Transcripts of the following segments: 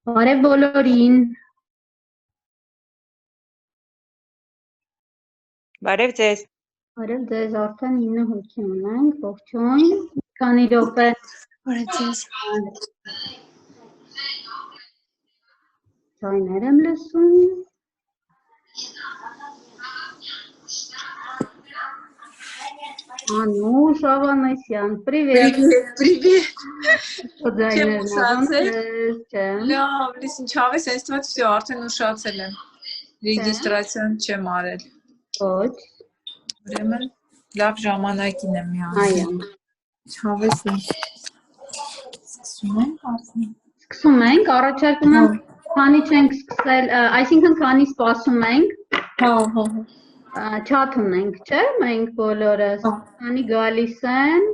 Բարև բոլորին։ Բարև ձեզ։ Բարև ձեզ, արդեն 9 հոգի ունենք, ողջույն։ Քանի րոպե։ Բարև ձեզ։ Ձայներ եմ լսում։ Անուշ Ավանեսյան, привет։ Привет. Ձայներն ավանես, չեմ։ Լավ, լսին, չավես, այնստեղ всё, արդեն ուշացել եմ։ Ռեգիստրացիան չեմ արել։ Ոչ։ Ուրեմն լավ ժամանակին եմ միանում։ Այո։ Չավես եմ։ Սկսում ենք արդեն։ Սկսում ենք, առաջարկում եմ, քանի չենք սկսել, այսինքն քանի սպասում ենք։ Հա։ Չաթ ունենք, չէ՞, մենք բոլորս, քանի գալիս են,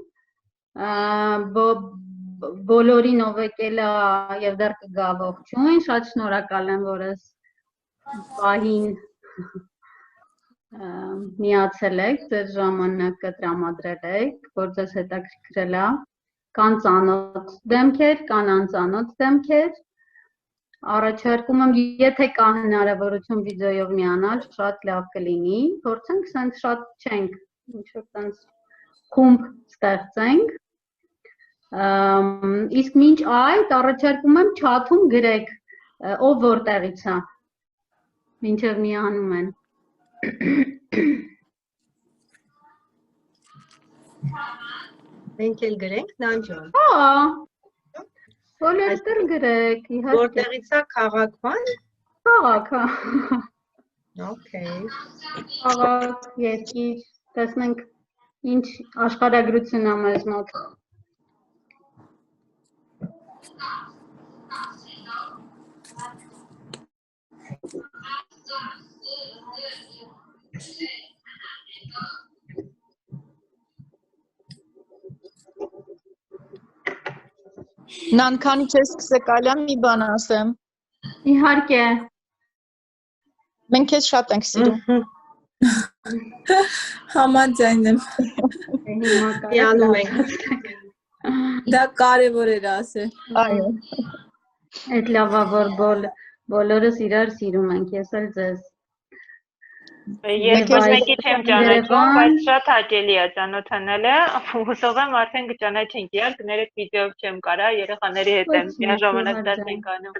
բոլորին ով եկել է եւ դեռ կգա ողջույն, շատ շնորհակալ եմ, որ ես պահին միացել եք, ձեր ժամանակը տրամադրել եք, որ ձեզ հետաքրքրել է, կան ծանոթ դեմքեր, կան անծանոթ դեմքեր, առաջարկում եմ, եթե կա հնարավորություն վիդեոյով միանալ, շատ լավ կլինի, փորձենք սենց շատ չենք, ինչ-որ տենց խումբ ստեղծենք, իսկ մինչ այդ առաջարկում եմ չաթում գրեք, ով որտեղից է, մինչև միանում են։ Մենք էլ գրենք, Նանջան։ Հա, բոլորտեղ գրեք, իհարկե։ Որտեղից է քաղաքման։ Քաղաք, հա։ Okay։ Քաղաք, երկիր, տեսնենք ինչ աշխարհագրություն է մեզ մոտ։ Նան քանի չես սկսե կալյան մի բան ասեմ։ Իհարկե։ Մենք քեզ շատ ենք սիրում։ Համաձայն եմ։ Հիմա Միանում ենք։ Դա կարևոր էր ասել։ Այո։ Այդ լավ է, որ բոլորս իրար սիրում ենք, ես էլ ձեզ։ Ես ոչ մեկի չեմ ճանաչում, բայց շատ հաճելի է ծանոթանալը, հուսով եմ արդեն կճանաչենք իրար, կներեք վիդեոյով չեմ կարա, երեխաների հետ եմ միաժամանակ դարձ ենք անում։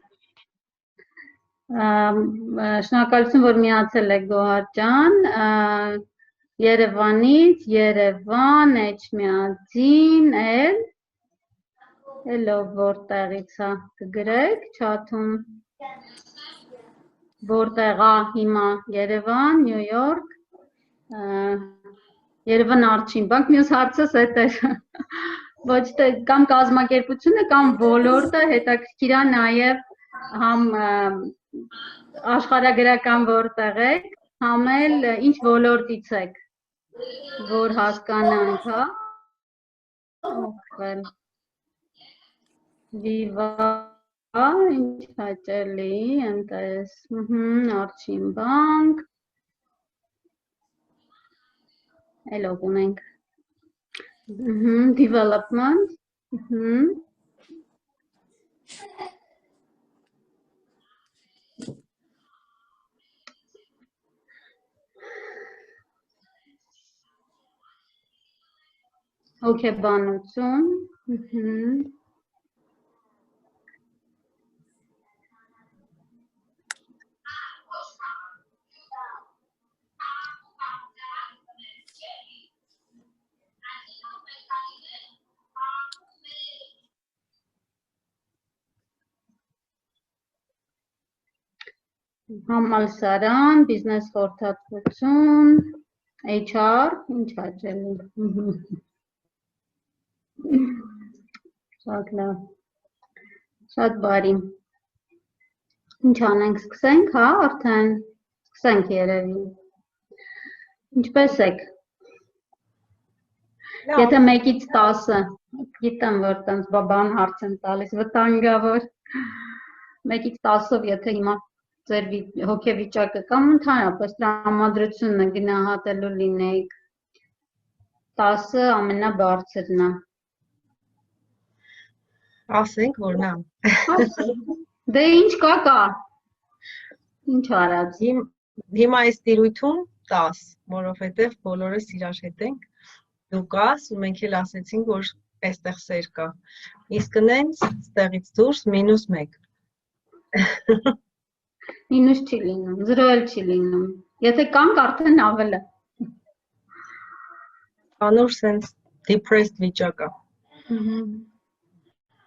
Շնորհակալություն, որ միացել եք Գոհար ջան, Երևանից, Երևան, Էջմիածին, ելով որտեղից է, կգրեք չաթում, որտեղ է հիմա Երևան, Նյու Յորք, Երևան Արջինբանկ, մյուս հարցս էդ էր, ոչ թե կամ կազմակերպությունը, կամ ոլորտը հետաքրքիր է նաև համ աշխարհագրական որտեղ եք, համ էլ ինչ ոլորտից եք, որ հասկանանք, հա, օգտվել, Viva, ինչ հաճելի, MTS, Արջինբանկ, Էլով ունենք, Development, հոգեբանություն, համալսարան, բիզնես խորհրդատվություն, HR, ինչ հաճելի, շատ լավ, շատ բարի, ինչ անենք, սկսենք, հա, արդեն, սկսենք երևի, ինչպես եք, եթե 1-ից 10-ը, գիտեմ, որ տենց բան հարց եմ տալիս, վտանգավոր, 1-ից 10-ով, եթե հիմա ձեր հոգեվիճակը կամ ընդհանրապես տրամադրությունը գնահատելու լինեիք, 10-ը ամենաբարձրն է։ Ասենք, որ նա։ Դե ինչ կա։ Ինչ արած։ Հիմա այս տիրույթում 10, որովհետև բոլորս իրար հետ ենք, դու կաս ու մենք էլ ասեցինք, որ այստեղ սեր կա, իսկ նենց ստեղից դուրս -1։ Մինուս չի լինում, 0 էլ չի լինում։ Եթե կանք արդեն ավել է։ Անոր սենց depressed վիճակ է։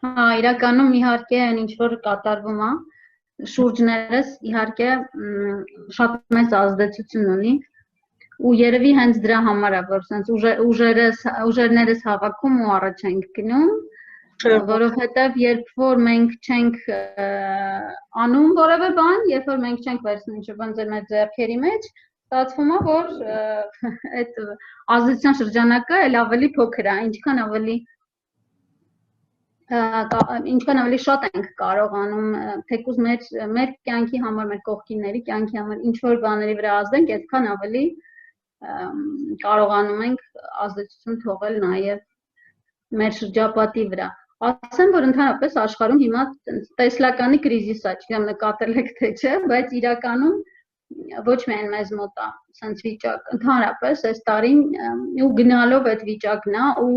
Հա, իրականում իհարկե այն ինչ որ կատարվում է, շուրջներս իհարկե շատ մեծ ազդեցություն ունի ու երևի հենց դրա համար է որ սենց ուժերներս հավաքում ու առաջ ենք գնում, որովհետև երբ որ մենք չենք անում որևէ բան, երբ որ մենք չենք վերցնում ինչ-որ բան մեր ձեռքերի մեջ, ստացվում է որ այդ ազդեցության շրջանակը էլ ավելի փոքր է, ինչքան ավելի շատ ենք կարողանում թեկուզ մեր կյանքի համար, մեր կողքինների կյանքի համար ինչ որ բաների վրա ազդենք, այդքան ավելի կարողանում ենք ազդեցություն թողել նաև մեր շրջապատի վրա։ Ասեմ, որ ընդհանրապես աշխարհում հիմա տեսլականի կրիզիս է, չգիտեմ նկատել եք թե չէ, բայց իրականում ոչ միայն մեզ մոտ է sense վիճակ, ընդհանրապես այս տարին ու գնալով այդ վիճակն է ու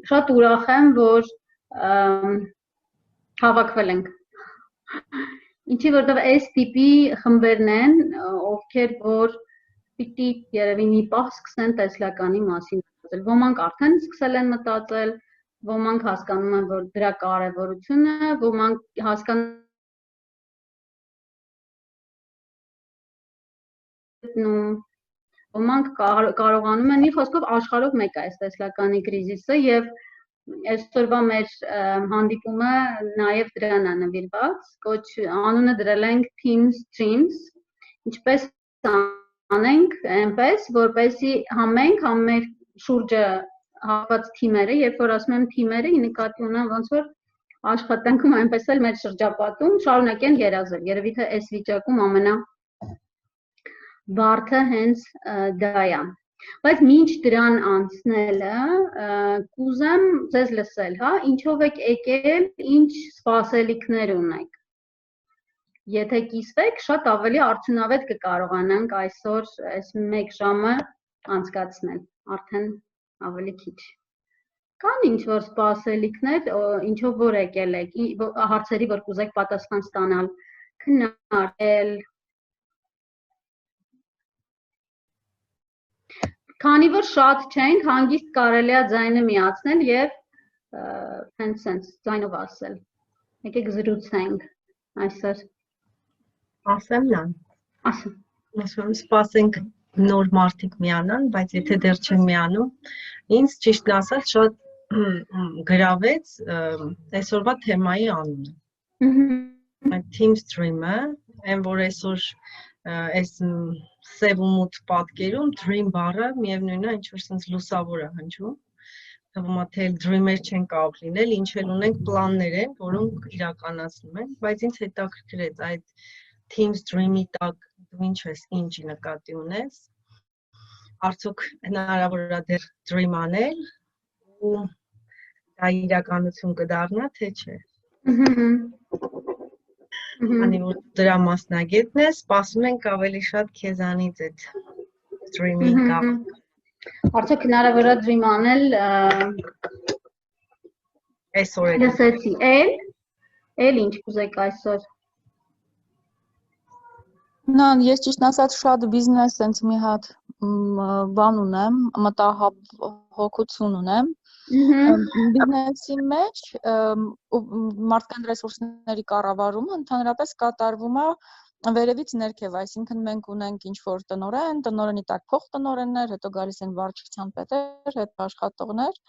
շատ ուրախ եմ, որ հավաքվել ենք։ Ինչի որտեղ այս տիպի խմբերն են, ովքեր որ պիտի երևի մի պահ սկսեն տեսլականի մասին մտածել։ Ոմանք արդեն սկսել են մտածել, ոմանք հասկանում են, որ դրա կարևորությունը, ոմանք հասկանում ոմանք կարողանում են, մի խոսքով աշխարհով մեկ է այս տեսլականի կրիզիսը եւ այսօրվա մեր հանդիպումը նաև դրան է նվիրված, անունը դրել ենք Teams Dreams, ինչպես անենք այնպես, որպեսզի համենք մեր շուրջը հապված թիմերը, երբ որ ասում եմ թիմերը, նկատի ունեմ ոնց որ աշխատանքում այնպես էլ մեր շրջապատում շարունակեն երազել, երևի թե այս վիճակում ամենավարդը հենց դա է։ Բայց մինչ դրան անցնելը կուզեմ ձեզ լսել, հա, ինչով եք եկել, ինչ սպասելիքներ ունեք։ Եթե կիսվեք, շատ ավելի արդյունավետ կկարողանանք այսօր այս 1 ժամը անցկացնել, արդեն ավելի քիչ։ Կան ինչ-որ սպասելիքներ, ինչով որ եկել եք, հարցերի, որ կուզեք պատասխան ստանալ, քննարկել։ Քանի որ շատ չենք, հանգիստ կարելի է ձայնը միացնել եւ հենց sense ձայնով ասել։ Եկեք զրուցենք այսօր։ Ասեմ լան։ Ասեմ։ Ասում սպասենք նոր մարդիկ միանան, բայց եթե դեռ չեն միանում, ինձ ճիշտն ասած շատ գրավեց այսօրվա թեմայի անունը։ Team Stream-ը, այն որ այսօր այս սև ու մութ պատկերում dream բառը միևնույնն է ինչ որ sense լուսավոր է հնչում։ Թվում է թե dream-եր չեն կարող լինել, ինչ էլ ունենք պլաններ են, որոնք իրականացնում են, բայց ինձ հետաքրքրեց այդ Team Stream-ի տակ դու ինչ ես, ինչի նկատի ունես։ Արդյոք հնարավոր է դեռ dream անել ու դա իրականություն կդառնա, թե չէ։ Անի որ դրա մասնագետն է, սպասում ենք ավելի շատ քեզանից այդ streaming կապ։ Արդյոք հնարավոր է dream անել այսօր է։ Լսեցի, էլ ինչ կուզեք այսօր։ Նան, ես ճիշտ ասած շատ բիզնես sense մի հատ բան ունեմ, մտահոգություն ունեմ։ Բիզնեսի մեջ մարդկային ռեսուրսների կառավարումը ընդհանրապես կատարվում է վերևից ներքև, այսինքն մենք ունենք ինչ-որ տնօրեն, տնօրենի տակ փոխտնօրեններ, հետո գալիս են վարչության պետեր, հետո աշխատողներ։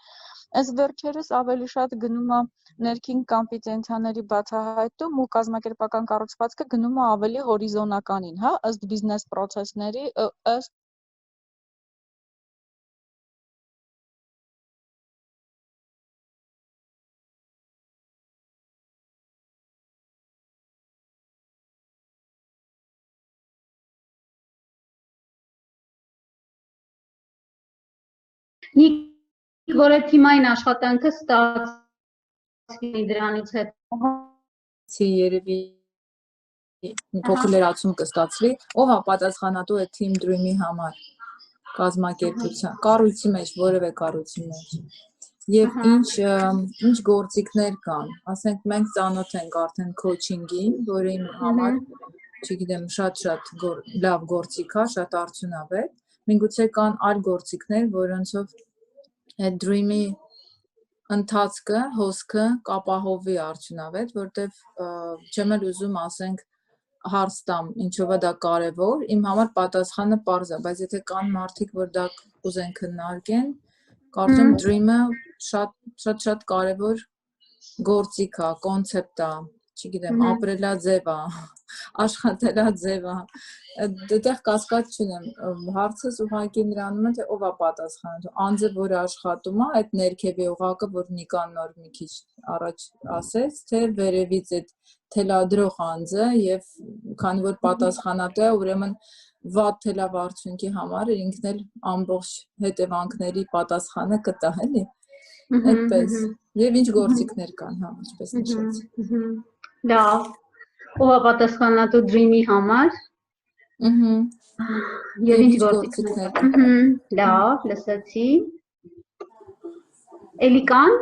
Այս վերջերս ավելի շատ գնում է ներքին կոմպետենցիաների բացահայտում ու կազմակերպական կառուցվածքը գնում է ավելի հորիզոնականին, հա, ըստ բիզնես process-ների, ըստ որ այդ թիմային աշխատանքը ստացվի դրանից հետո։ Չի երևի փոքր լրացում կստացվի, ով է պատասխանատու է Team Dream-ի համար կազմակերպության, կառույցի մեջ, որևէ կառույցի մեջ։ Եվ ինչ գործիքներ կան, ասենք մենք ծանոթ ենք արդեն coaching-ին, որը իմ համար, չգիտեմ, շատ լավ գործիք է, շատ արդյունավետ։ Միգուցե կան այլ գործիքներ, որոնցով այդ Dream-ի ընթացքը, հոսքը կապահովի արդյունավետ, որտեվ չեմ էլ ուզում ասենք հարց տամ, ինչով է դա կարևոր, իմ համար պատասխանը պարզ է, բայց եթե կան մարդիկ, որ դա ուզեն քննարկեն, կարծում Dream-ը շատ կարևոր գործիք է, կոնցեպտ է, չգիտեմ, ապրելաձև է, աշխատելաձև է, դեռ կասկած չունեմ, հարցս ուղղակի նրանում է, թե ով է պատասխանատու, անձը, որը աշխատում է, այդ ներքևի օղակը, որ Նիկան նոր մի քիչ առաջ ասեց, թե վերևից այդ թելադրող անձը եւ քանի որ պատասխանատու է, ուրեմն վատ թելավարդյունքի համար ինքն էլ ամբողջ հետևանքների պատասխանը կտա, էլի։ Այդպես։ Եվ ինչ գործիքներ կան, հա, ինչպես նշեցի։ Լավ։ Ով է պատասխանատու Dream-ի համար։ Եվ ինչ գործիքներ կան։ Լավ, լսեցի։ Էլի կան,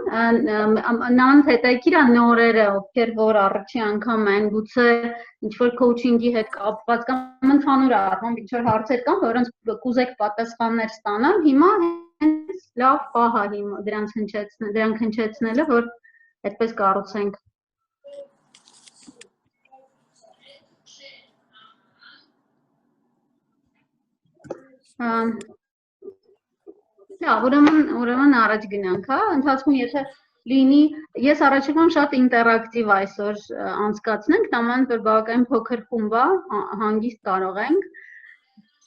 նրանց հետաքրքիր է նորերը, ովքեր որ առաջի անգամ են, գուցե ինչ-որ coaching-ի հետ կապված կամ ընդհանուր առմամբ ինչ-որ հարցեր կան, որոնց կուզեք պատասխաններ ստանալ, հիմա հենց լավ պահ է հիմա դրանք հնչեցնելը, որ այդպես կառուցենք։ Լավ, ուրեմն առաջ գնանք, հա, ընթացքում եթե լինի, ես առաջիկան շատ ինտերակտիվ այսօր անցկացնենք, նման որ բավականին փոքր խումբ է, հանգիստ կարող ենք,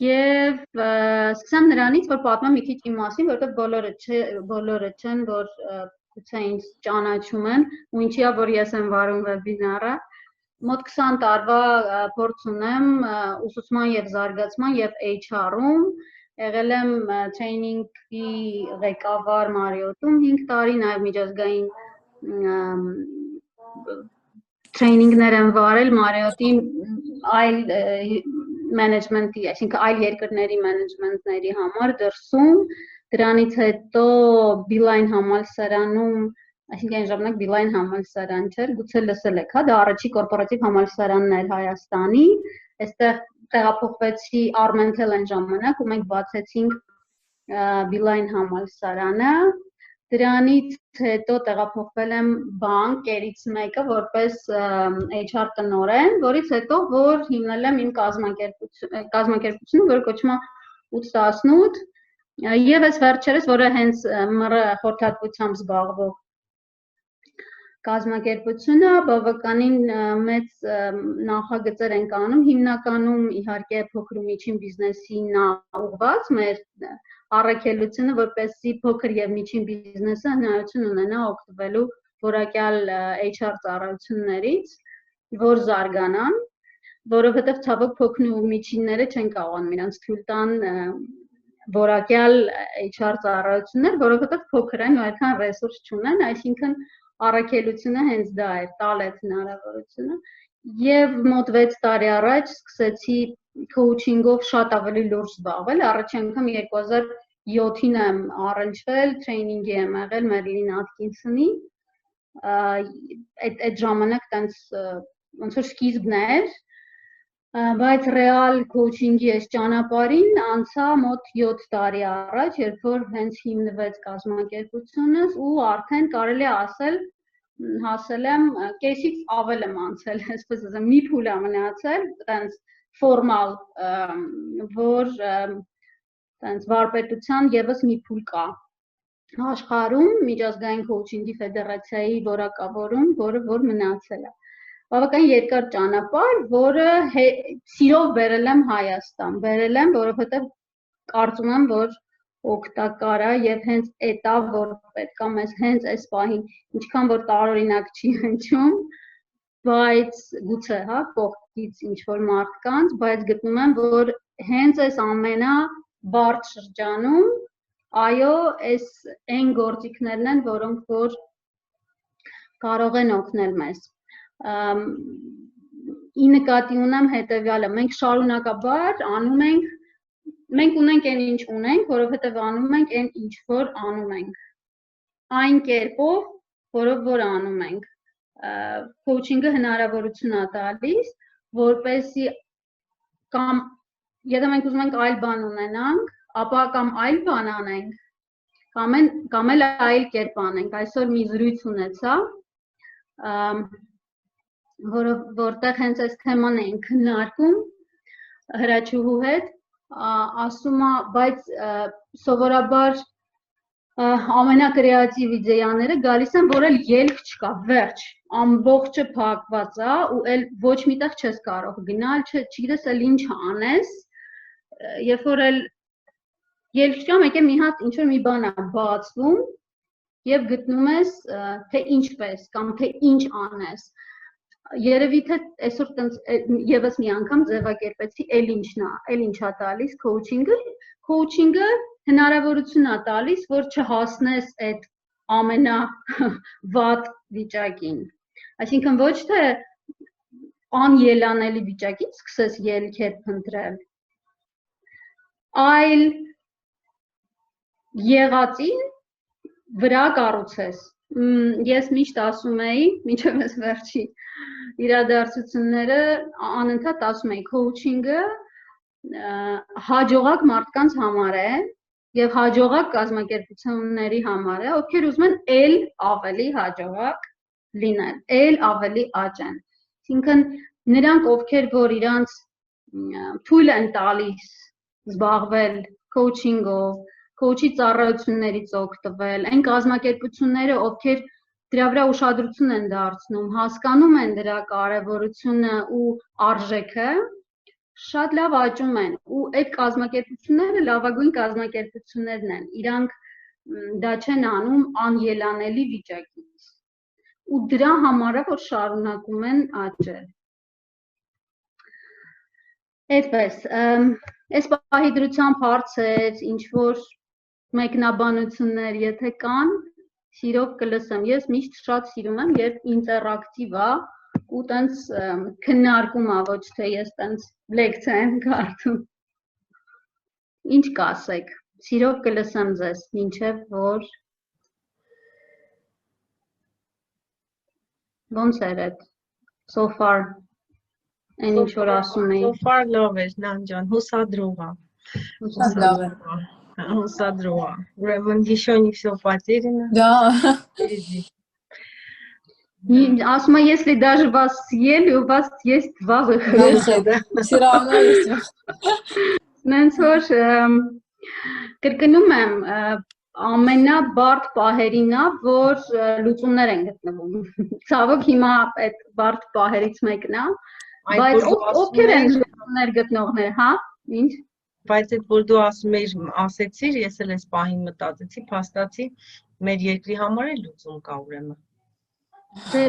եւ սկսեմ նրանից, որ պատմեմ մի քիչ իմ մասին, որովհետեւ բոլորը չեն, որ գուցե ինձ ճանաչում են, ու ինչի է, որ ես եմ վարում վեբինարը, մոտ 20 տարվա փորձ ունեմ ուսուցման եւ զարգացման եւ HR-ում, եղել եմ training-ի ղեկավար Marriott-ում 5 տարի, նաև միջազգային training-ներ եմ վարել Marriott-ի այլ management-ի, այսինքն այլ երկրների management-ների համար դրսում, դրանից հետո Beeline համալսարանում, այսինքն այն ժամանակ Beeline համալսարան չէր, գուցե լսել եք, հա, դա առաջի կորպորատիվ համալսարանն էր Հայաստանի, այստեղ տեղափոխվեցի Armentel այն ժամանակ ու մենք բացեցինք Beeline համալսարանը, դրանից հետո տեղափոխվել եմ բանկ, կերից մեկը որպես HR տնօրեն, որից հետո որ հիմնել եմ իմ կազմակերպությունը, որը կոչվում է 818 եւ այս վերջերս, որը հենց ՄՌ խորհրդատվությամբ զբաղվող կազմակերպությունը բավականին մեծ նախագծեր են անում, հիմնականում իհարկե փոքր ու միջին բիզնեսին ուղղված, մեր առաքելությունը, որպեսզի փոքր եւ միջին բիզնեսը հնարավորություն ունենա օգտվելու որակյալ HR ծառայություններից, որ զարգանան, որովհետեւ ցավոք փոքր ու միջինները չեն կարողանում իրենց թույլ տան որակյալ HR ծառայություններ, որովհետեւ փոքր են ու այդքան ռեսուրս չունեն, այսինքն առաքելությունը հենց դա էր, տալ այդ հնարավորությունը եւ մոտ 6 տարի առաջ սկսեցի coaching-ով շատ ավելի լուրջ զբաղվել, առաջի անգամ 2007-ին եմ առնչվել, training-ի եմ եղել Մերիլին Աթկինսոնի, այդ ժամանակ տենց ոնց որ սկիզբն էր, բայց ռեալ coaching-ի այս ճանապարհին անցա մոտ 7 տարի առաջ, երբ որ հենց հիմնվեց կազմակերպությունս ու արդեն կարելի է ասել հասել եմ կեսից ավել եմ անցել, այսպես ասեմ, մի փուլ է մնացել, տենց ֆորմալ, որ տենց վարպետության եւս մի փուլ կա աշխարհում միջազգային coaching-ի ֆեդերացիայի որակավորում, որը որ մնացել է։ Բավականին երկար ճանապարհ, որը սիրով բերել եմ Հայաստան, բերել եմ, որովհետև կարծում եմ, որ օգտակար է եւ հենց էտա, որ պետք է մեզ հենց այս պահին, ինչքան որ տարօրինակ չի հնչում, բայց գուցե, հա, կողքից ինչ որ մարդկանց, բայց գտնում եմ, որ հենց այս ամենաբարդ շրջանում, այո, այս այն գործիքներն են, որոնք որ կարող են օգնել մեզ։ ի նկատի ունեմ հետևյալը, մենք շարունակաբար անում ենք, մենք ունենք այն ինչ ունենք, որովհետև անում ենք այն ինչ որ անում ենք, այն կերպով, որով որ անում ենք, coaching-ը հնարավորություն է տալիս, որպեսզի կամ եթե մենք ուզում ենք այլ բան ունենանք, ապա կամ այլ բան անենք, կամ էլ այլ կերպ անենք, այսօր մի զրույց ունեցա, որտեղ հենց այս թեման էին քննարկում Հրաչուհու հետ, ասում է, բայց սովորաբար ամենակրեատիվ իդեաները գալիս են, որ էլ ելք չկա, վերջ, ամբողջը փակված է ու էլ ոչ միտեղ չես կարող գնալ, չգիտես էլ ինչ անես, երբ որ էլ ելք չկա, մեկ է մի հատ ինչ-որ մի բան է բացվում և գտնում ես, թե ինչպես կամ թե ինչ անես, երևի թե այսօր ևս մի անգամ ձևակերպեցի, էլ ինչա տալիս coaching-ը հնարավորություն է տալիս, որ չհասնես այդ ամենավատ վիճակին, այսինքն ոչ թե անելանելի վիճակից սկսես ելքեր փնտրել, այլ եղածին վրա կառուցես, ես միշտ ասում էի, մինչև ես վերջի իրադարձությունները անընդհատ ասում էի, coaching-ը հաջողակ մարդկանց համար է և հաջողակ կազմակերպությունների համար է, ովքեր ուզում են էլ ավելի հաջողակ լինել, էլ ավելի աճեն, այսինքն նրանք, ովքեր որ իրանց թույլ են տալիս զբաղվել coaching-ով, coach-ի ծառայություններից օգտվել, այն կազմակերպությունները, ովքեր դրա վրա ուշադրություն են դարձնում, հասկանում են դրա կարևորությունը ու արժեքը, շատ լավ աճում են ու այդ կազմակերպությունները լավագույն կազմակերպություններն են, իրանք դա չեն անում անելանելի վիճակից ու դրա համար է, որ շարունակում են աճել։ Այդպես, այս պահի դրությամբ հարցեր, ինչ-որ մեկնաբանություններ, եթե կան, սիրով կլսեմ, ես միշտ շատ սիրում եմ, երբ ինտերակտիվ է ու տենց քննարկում է, ոչ թե ես տենց լեկցիա եմ կարդում։ Ինչ կասեք, սիրով կլսեմ ձեզ, մինչև որ ոնց էր այդ, so far, այն ինչ որ ասում էի։ So far լավ էր, Նան ջան, հուսադրող է։ Լավ է։ Հուսադրող է։ Ուրեմն еще не все потеряно։ Да. Ասում է, если даже вас съели, у вас есть два выхода։ Все равно есть выход։ Նենց որ կրկնում եմ, ամենաբարդ պահերին է, որ լուծումներ են գտնվում։ Ցավոք հիմա այդ բարդ պահերից մեկն է, բայց ովքեր են լուծումներ գտնողները, հա? Ինչ? Բայց այդ որ դու ասեցիր, ես էլ այս պահին մտածեցի, փաստացի մեր երկրի համար էլ լուծում կա ուրեմն։ Դե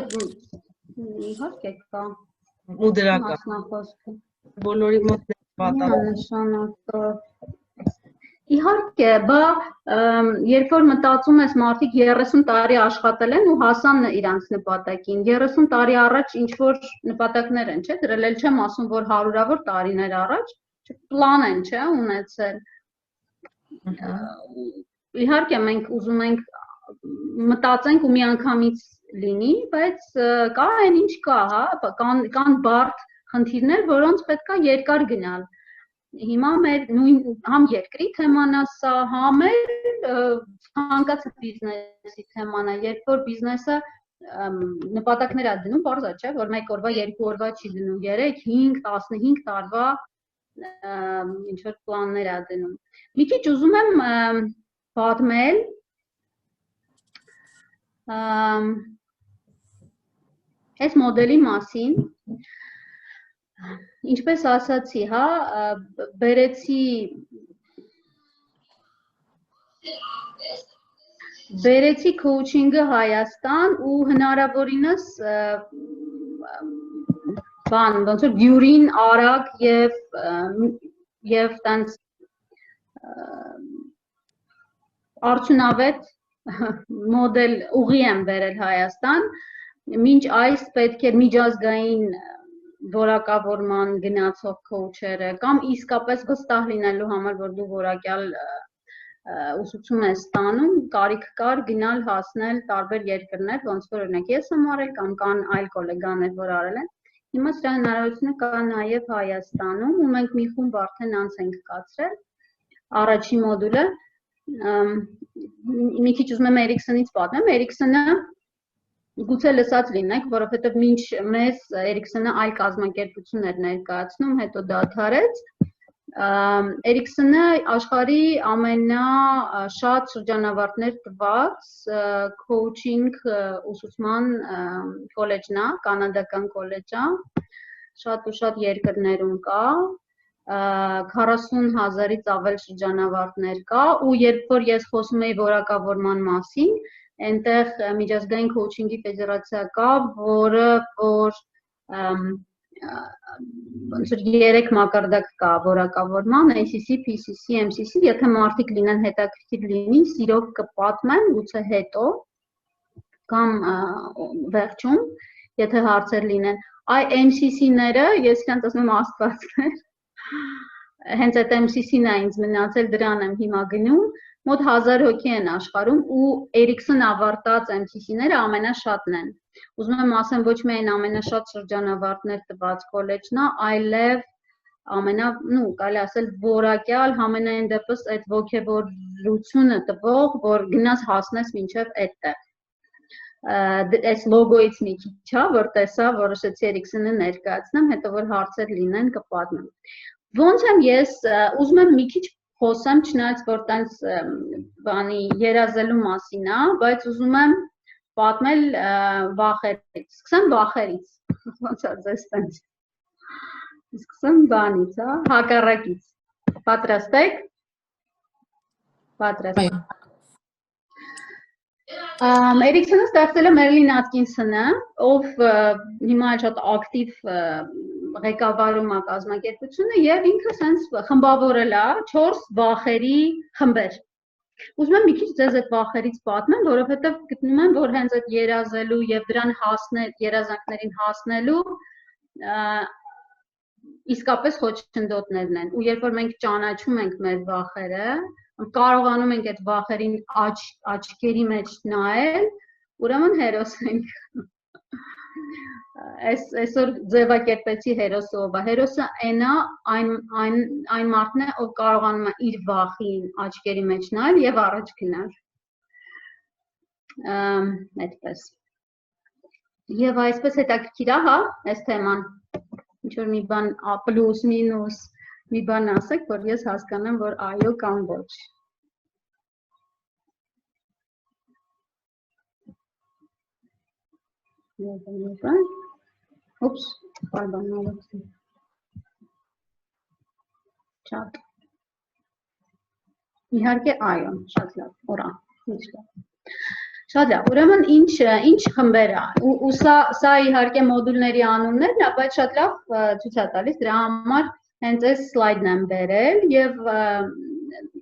իհարկե կա։ Ու դրական։ Մասնախոսքը։ Բոլորի մոտ նշանակը։ Իհարկե, բա երբ որ մտածում ես մարդիկ 30 տարի աշխատել են ու հասան իրանց նպատակին, 30 տարի առաջ ինչ որ նպատակներ են, չէ՞, դրել էլ չեմ ասում, որ հարյուրավոր տարիներ առաջ, պլան են, չէ, ունեցել։ Իհարկե մենք ուզում ենք մտածենք ու միանգամից լինի, բայց կա այն ինչ կա, հա, կան բարդ խնդիրներ, որոնց պետք է երկար գնալ։ Հիմա մեր նույն համ երկրի թեման է սա, համ էլ ցանկացած բիզնեսի թեման է, երբ որ բիզնեսը նպատակներ է դնում, բարձր չէ, որ 1 օրվա, 2 օրվա չի դնում, 3, 5, 15 տարվա ինչ որ պլաններ է դնում։ Մի քիչ ուզում եմ պատմել այս մոդելի մասին։ Ինչպես ասացի, հա, բերեցի coaching-ը Հայաստան ու հնարավորինս բան, ոնց որ դյուրին արագ եւ տենց արդյունավետ մոդել ուղի եմ բերել Հայաստան, մինչ այս պետք է միջազգային որակավորման գնացող քոուչերը կամ իսկապես վստահ լինելու համար, որ դու որակյալ ուսուցում ես ստանում, կարիք կար գնալ հասնել տարբեր երկրներ, ոնց որ օրինակ ես եմ արել կամ կան այլ գոլեգաներ, որ արել են։ Հիմա սրա հնարավորությունը կա նաև Հայաստանում, ու մենք մի խումբ արդեն անց ենք կացրել։ Առաջի մոդուլը մի քիչ ուզում եմ Էրիքսոնից պատմեմ, Էրիքսոնը գուցե լսած լինեք, որովհետև մինչ մեզ Էրիքսոնը այլ կազմակերպություն էր ներկայացնում, հետո դադարեց։ Էրիքսոնը աշխարհի ամենաշատ շրջանավարտներ տված քոուչինգ ուսուցման կոլեջն է, կանադական կոլեջ է, շատ ու շատ երկրներում կա, 40,000-ից ավել շրջանավարտներ կա, ու երբ որ ես խոսում եի որակավորման մասին, այնտեղ միջազգային քոուչինգի ֆեդերացիա կա, որը որ ոնց որ 3 մակարդակ կա որակավորման, ACC, PCC, MCC, եթե մարդիկ լինեն հետաքրքիր լինի, սիրով կպատմեն, գուցե հետո կամ վերջում, եթե հարցեր լինեն, այ MCC-ները, ես իրանց ասում եմ աստվածներ, հենց այդ MCC-ն է ինձ մնացել, դրան եմ հիմա գնում, մոտ 1000 հոգի են աշխարհում ու Էրիքսոն ավարտած MCC-ները ամենաշատն են։ Ուզում եմ ասեմ, ոչ միայն ամենաշատ շրջանավարտներ տված կոլեջն է, այլև կարելի ասել որակյալ, համենայն դեպս այդ ոգևորությունը տվող, որ գնաս հասնես մինչև այդտեղ։ Այս լոգոից մի քիչ է, որ տեսա, որոշեցի Էրիքսոնը ներկայացնեմ, հետո որ հարցեր լինեն կպատմեմ։ Ոնց եմ ես ուզում եմ մի քիչ խոսեմ, չնայած որ տենց բանի երազելու մասին է, բայց ուզում եմ պատմել վախերից։ Սկսեմ վախերից։ Ոնց է ձեզ տենց։ Սկսեմ բանից, հակառակից։ Պատրաստ եք։ Պատրաստ։ Էրիքսոնը ստեղծել է Մերլին Աթկինսոնը, ով հիմա շատ ակտիվ ղեկավարում է կազմակերպությունը եւ ինքը սենց խմբավորել է 4 վախերի խմբեր։ Ուզում եմ մի քիչ ձեզ այդ վախերից պատմեմ, որովհետեւ գտնում եմ, որ հենց այդ երազելու եւ դրան հասնել, երազանքներին հասնելու իսկապես խոչընդոտներն են։ Ու երբ որ մենք ճանաչում ենք մեր վախերը, կարողանում ենք այդ վախերին աչքերի մեջ նայել, ուրեմն հերոս ենք։ Այսօր ձևակերպեցի հերոսը ով է։ Հերոսը այն մարդն է, ով կարողանում է իր վախին աչքերի մեջ նայել եւ առաջ գնալ։ Այդպես։ Եվ այսպես հետաքրքիր է, հա, այս թեման։ Ինչ որ մի բան պլյուս, մինուս, մի բան ասեք, որ ես հասկանամ, որ այո կամ ոչ։ Ուպս, պարբանալություն։ Չատ։ Իհարկե այո, շատ լավ, ուրա, ինչ լավ։ Շատ լավ, ուրեմն ինչ խմբեր է, ու սա իհարկե մոդուլների անուններն է, բայց շատ լավ ցույց է տալիս, դրա համար հենց այս սլայդն եմ բերել եւ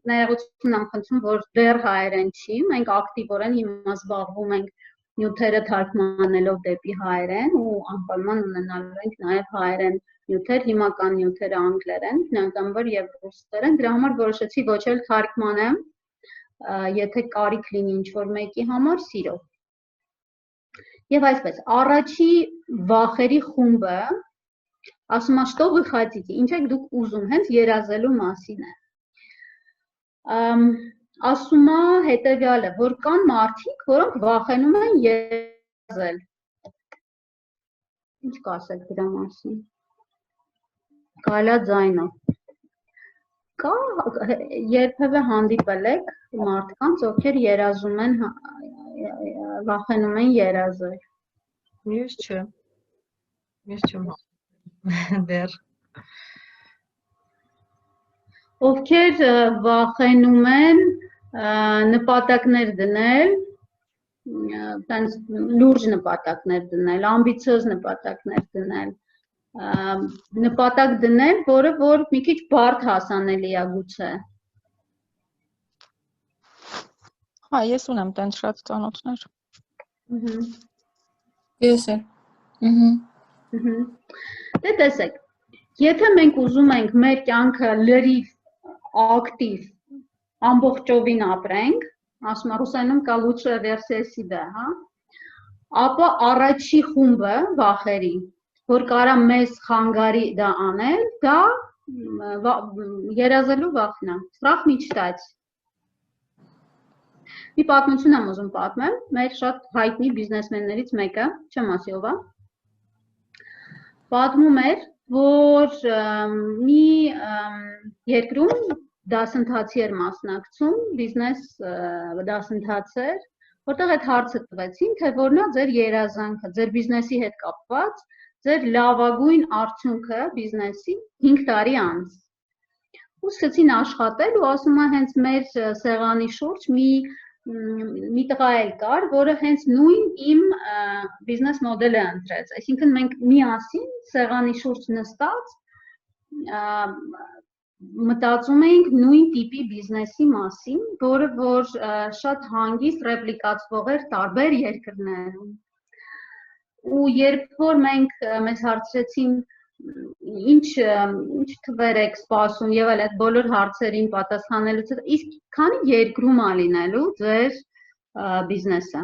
ներողություն եմ խնդրում, որ դեռ հայերեն չի, մենք ակտիվորեն հիմա զբաղվում ենք նյութերը թարգմանելով դեպի հայերեն ու անպայման ունենալու ենք նաև հայերեն նյութեր, հիմական նյութերը անգլերեն, բնականաբար եւ ռուսերեն, դրա համար որոշեցի ոչ էլ թարգմանեմ, եթե կարիք լինի ինչ-որ մեկի համար, սիրով։ Եվ այսպես, առաջի վախերի խումբը, ասում է, что вы хотите, ինչ եք դուք ուզում, հենց երազելու մասին է։ Ասում է հետևյալը, որ կան մարդիկ, որոնք վախենում են երազել։ Ինչ կասեք դրա մասին։ Կարելի է ձայնով։ Կա երբևէ հանդիպել եք մարդկանց, ովքեր երազում են, վախենում են երազել։ Ես չեմ։ Ես չեմ դեռ։ Ովքեր վախենում են նպատակներ դնել, տենց լուրջ նպատակներ դնել, ամբիցիոզ նպատակներ դնել, նպատակ դնել, որը որ մի քիչ բարդ հասանելի է գուցե։ Հա, ես ունեմ տենց շատ ծանոթներ։ Ես էլ։ Դե տեսեք, եթե մենք ուզում ենք մեր կյանքը լրիվ ակտիվ ամբողջովին ապրենք, ասում եմ ռուսերենում կա лучшая версия себя, հա, ապա առաջի խումբը վախերի, որ կարա մեզ խանգարի դա անել, դա երազելու վախն է, страх мечтать։ Մի պատմություն եմ ուզում պատմել, մեր շատ հայտնի բիզնեսմեններից մեկը, չեմ ասի ով է, պատմում էր, որ մի երկրում դասընթացի էր մասնակցում, բիզնես դասընթաց էր, որտեղ այդ հարցը տվեցին, թե որն է ձեր երազանքը, ձեր բիզնեսի հետ կապված, ձեր լավագույն արդյունքը բիզնեսի 5 տարի անց։ Ու սկսեցին աշխատել ու ասում է հենց մեր սեղանի շուրջ մի տղա էլ կար, որը հենց նույն իմ բիզնես մոդելը ընտրեց, այսինքն մենք միասին սեղանի շուրջ նստած մտածում էինք նույն տիպի բիզնեսի մասին, որը որ շատ հանգիստ ռեպլիկացվող էր տարբեր երկրներում։ Ու երբ որ մենք մեզ հարցրեցին ինչ թվեր եք սպասում եւ այլ այդ բոլոր հարցերին պատասխանելուց հետո իսկ քանի երկրում է լինելու ձեր բիզնեսը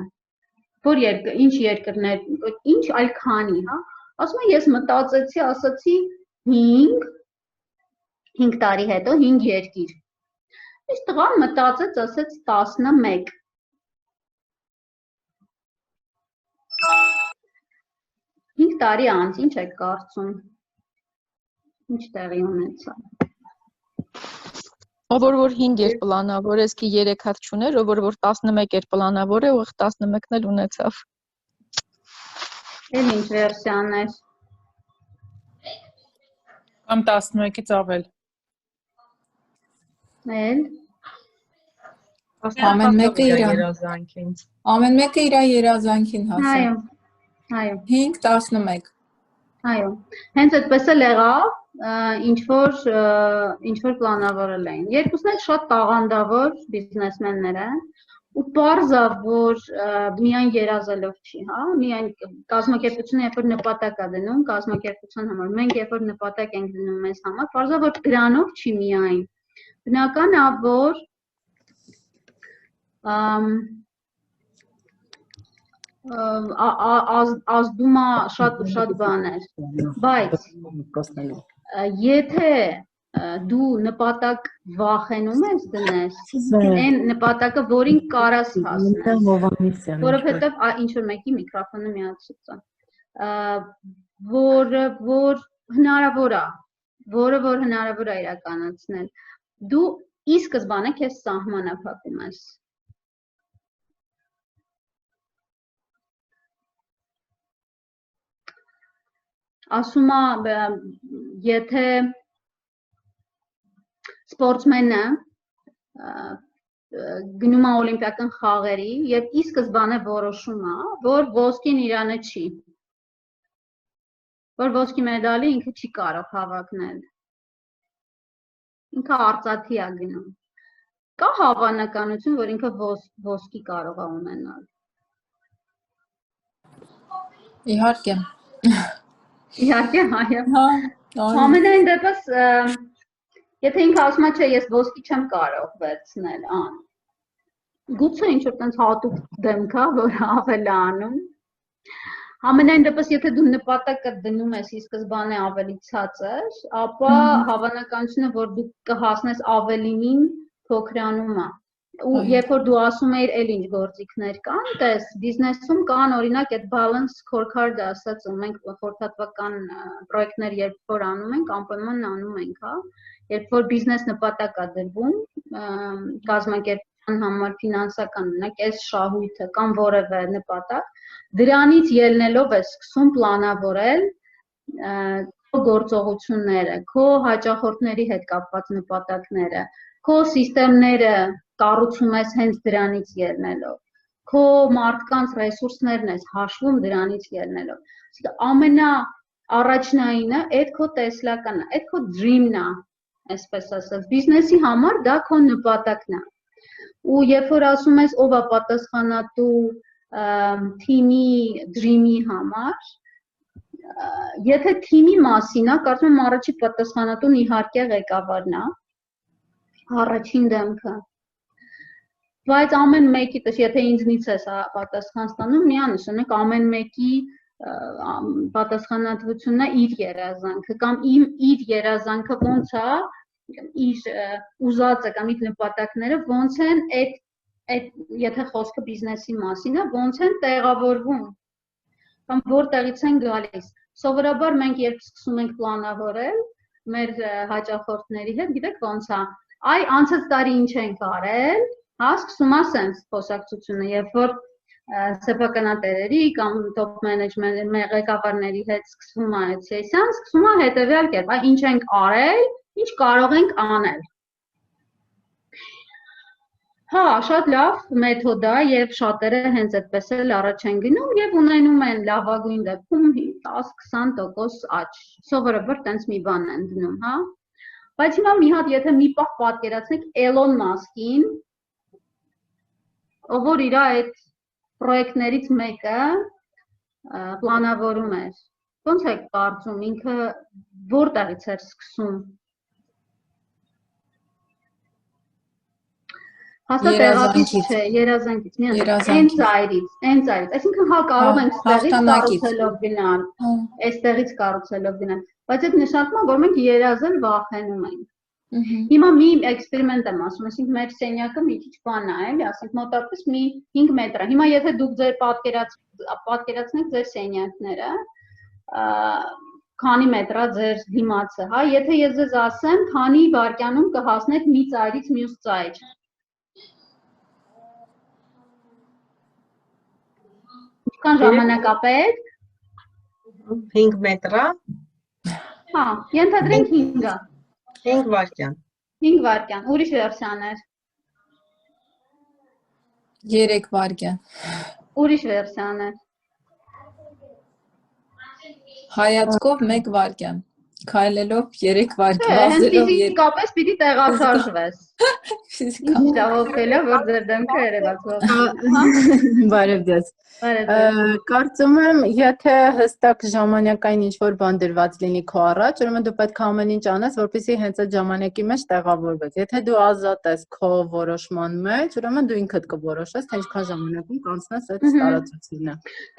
որ ինչ երկրներ ինչ այլ քանի հա ասում եմ ես մտածեցի ասացի 5 տարի հետո 5 երկիր իսկ տղան մտածեց ասեց 11 5 տարի անց ինչ եք կարծում Ինչ տեղի ունեցավ։ Ով որ 5 էր պլանավոր, էսքի 3 հատ չուներ, ով որ 11 էր պլանավոր է, ու 11-ն էլ ունեցավ։ Էլ ինչ վերսիաներ։ Կամ 11-ից ավել։ Էլ Ամեն մեկը իր երազանքին։ Ամեն մեկը իր երազանքին հասավ։ Այո։ 5 11 Այո։ Հենց այդպես էլ եղավ, ինչ որ պլանավորել էին։ Երկուսն էլ շատ տաղանդավոր բիզնեսմեններ են, ու պարզ է, որ միայն երազելով չի, հա, միայն կազմակերպությունը երբ որ նպատակ է դնում, կազմակերպության համար, մենք երբ որ նպատակ ենք դնում մեզ համար, պարզ է, որ դրանով չի միայն։ Բնական է, որ ազդում է շատ բաներ, բայց եթե դու նպատակ վախենում ես դնես, այն նպատակը, որին կարաս հասնես, որովհետև ինչ-որ մեկի միկրոֆոնը միացրեց, որը որ հնարավոր է իրականացնել, դու ի սկզբանե քեզ սահմանափակում ես։ Ասում է, եթե սպորտսմենը գնում է օլիմպիական խաղերի եւ ի սկզբանե որոշում է, որ ոսկին իրանը չի, որ ոսկի մեդալի ինքը չի կարող հավակնել, ինքը արծաթի է գնում, կա հավանականություն, որ ինքը ոսկի կարող է ունենալ։ Իհարկե։ Իհարկե, այո։ Հա, Ամենայն դեպս եթե ինքը ասում է, չէ, ես ոսկի չեմ կարող վերցնել, գուցե ինչ-որ տենց հատուկ դեմք է, որ ավել է անում։ Ամենայն դեպս եթե դու նպատակը դնում ես ի սկզբանե ավելի ցածր, ապա հավանականությունը, որ դու կհասնես ավելինին, փոքրանում է։ Ու երբ որ դու ասում ես էլ ինչ գործիքներ կան, տես, բիզնեսում կան օրինակ այդ balance scorecard-ը ասած, մենք խորհրդատվական պրոյեկտներ երբ որ անում ենք, անպայման անում ենք, հա, երբ որ բիզնես նպատակ է դրվում, կազմակերպության համար ֆինանսական օրինակ այս շահույթը կամ որևէ նպատակ, դրանից ելնելով ես սկսում պլանավորել քո գործողությունները, քո հաճախորդների հետ կապված նպատակները, քո սիստեմները կառուցում ես հենց դրանից ելնելով, քո մարդկանց ռեսուրսներն ես հաշվում դրանից ելնելով։ Ամենաառաջնայինը այդ քո տեսլականն է, այդ քո dream-ն է, այսպես ասած, բիզնեսի համար դա քո նպատակն է։ Ու երբ որ ասում ես ով է պատասխանատու թիմի dream-ի համար, Եթե թիմի մասին է, կարծում եմ առաջի պատասխանատուն իհարկե ղեկավարն է, առաջին դեմքը։ Բայց ամեն մեկի, եթե ինձնից ես պատասխան ստանում, միանշանակ ամեն մեկի պատասխանատվությունն է իր երազանքը կամ իր երազանքը ոնց է, իր ուզածը կամ իր նպատակները ոնց են այդ եթե խոսքը բիզնեսի մասին է, ոնց են տեղավորվում կամ որտեղից են գալիս։ Սովորաբար մենք երբ սկսում ենք պլանավորել մեր հաճախորդների հետ, գիտեք ոնց է, այ անցած տարի ինչ ենք արել, հա, սկսում է սենց խոսակցությունը, երբ որ սեփականատերերի կամ top management ղեկավարների հետ սկսվում է այդ սեսիան, սկսում է հետևյալ կերպ, այ ինչ ենք արել, ինչ կարող ենք անել։ Հա, շատ լավ մեթոդ է եւ շատերը հենց այդպես էլ առաջ են գնում եւ ունենում են լավագույն դեպքում 10-20% աճ։ Սովորաբար տենց մի բան են դնում, հա։ Բայց հիմա մի հատ եթե մի պահ պատկերացնեք Էլոն Մասկին, ով որ իր այդ պրոյեկտներից մեկը պլանավորում էր։ Ոնց է կարծում ինքը որտեղից էր սկսում։ Հաստատ տեղից չէ, երազանքից, հենց այրից, այսինքն հա կարող ենք ստեղից կառուցելով գնալ, այստեղից կառուցելով գնալ, բայց այդ նշանակում է, որ մենք երազել վախենում ենք։ Հիմա մի էքսպերիմենտ եմ ասում, այսինքն մեր սենյակը մի քիչ բան է, էլի, ասենք մոտավորապես մի 5 մետր է։ Հիմա եթե դուք ձեր պատկերացնեք ձեր սենյակները, քանի մետր է ձեր դիմացը, հա, եթե ես ձեզ ասեմ, քանի վայրկյանում կհասնեք մի ծայրից մյուս ծայր։ Ինչքան ժամանակ է պետք։ 5 մետր է։ Հա, ենթադրենք 5-ը։ 5 վայրկյան։ 5 վայրկյան, ուրիշ վերսիաներ։ 3 վայրկյան։ Ուրիշ վերսիաներ։ Հայացքով 1 վայրկյան, քայլելով 3 վայրկյան, հենց վազելով 2։ ֆիզիկապես պիտի տեղաշարժվես։ Ինչ լավոքել է, որ ձեր դեմքը երևաց ողջ։ Բարև ձեզ։ Կարծում եմ, եթե հստակ ժամանակային ինչ-որ բան դրված լինի քո առաջ, ուրեմն դու պետք է ամեն ինչ անես, որպեսզի հենց այդ ժամանակի մեջ տեղավորվես։ Եթե դու ազատ ես քո որոշման մեջ, ուրեմն դու ինքդ կորոշես, թե ինչքան ժամանակում կանցնես այդ տարածությունը։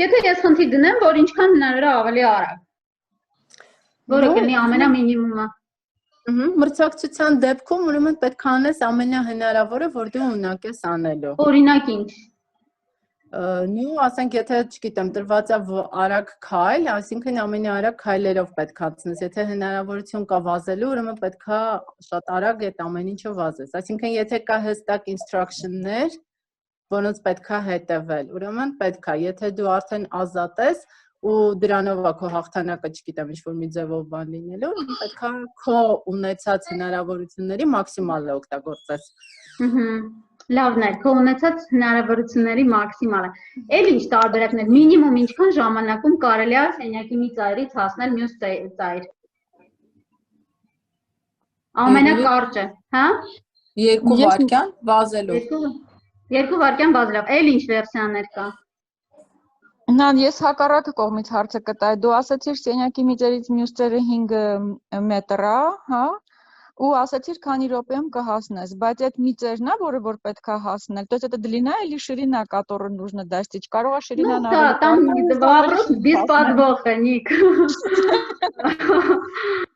Եթե ես խնդիր դնեմ, որ ինչքան հնարավոր է ավելի արագ, որը կլինի ամենամինիմումը։ Մրցակցության դեպքում ուրեմն պետք է անես ամենահնարավորը, որ դու ունակ ես անելու։ Օրինակ ինչ։ Նու, ասենք, եթե, չգիտեմ, տրված է արագ քայլ, այսինքն ամենաարագ քայլերով պետք է անցնես։ Եթե հնարավորություն կա վազելու, ուրեմն պետք է շատ արագ այդ ամեն ինչը վազես։ Այսինքն, եթե կա հստակ instruction-ներ, որոնց պետք է հետևել, ուրեմն պետք է, եթե դու արդեն ազատ ես ու դրանով է քո հաղթանակը, չգիտեմ, ինչ-որ մի ձևով բան լինելու, պետք է քո ունեցած հնարավորությունների մաքսիմալը օգտագործես։ Լավն է, քո ունեցած հնարավորությունների մաքսիմալը։ Էլ ինչ տարբերակներ, մինիմում ինչքան ժամանակում կարելի է սենյակի մի ծայրից հասնել մյուս ծայր։ Ամենակարճը, հա? 2 վայրկյան վազելով։ 2 վայրկյան վազելով։ Էլ ինչ վերսիաներ կա։ Նան, ես հակառակը կողմից հարցը կտայի, դու ասացիր սենյակի մի ծերից մյուս ծերը 5 մետր է, հա, ու ասացիր քանի րոպեում կհասնես, բայց այդ մի ծերն է, որ պետք է հասնել, то есть это длина или ширина, которую нужно достичь, կարող է շիրինան ավելի։ Да, там вопрос без подвоха, Ник։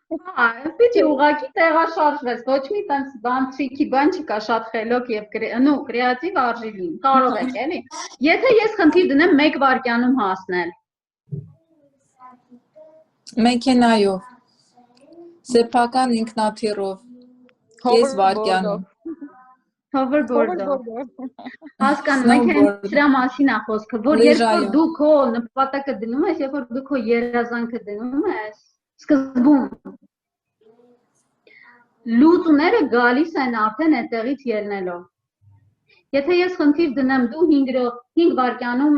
Պիտի ուղղակի տեղաշարժվես, ոչ մի տենց բան տրիքի բան չկա, շատ խելոք եւ կրեատիվ արժի լինի, կարող եք, էլի։ Եթե ես խնդիր դնեմ 1 վայրկյանում հասնել։ Մեքենայով, սեփական ինքնաթիռով, կես վայրկյանում։ Hoverboard-ով։ Հասկանում եք, դրա մասին է խոսքը, որ երբ որ դու քո նպատակը դնում ես, երբ որ դու քո երազանքը դնում ես, սկզբում լուծումները գալիս են արդեն այդտեղից ելնելով։ Եթե ես խնդիր դնեմ դու 5 վայրկյանում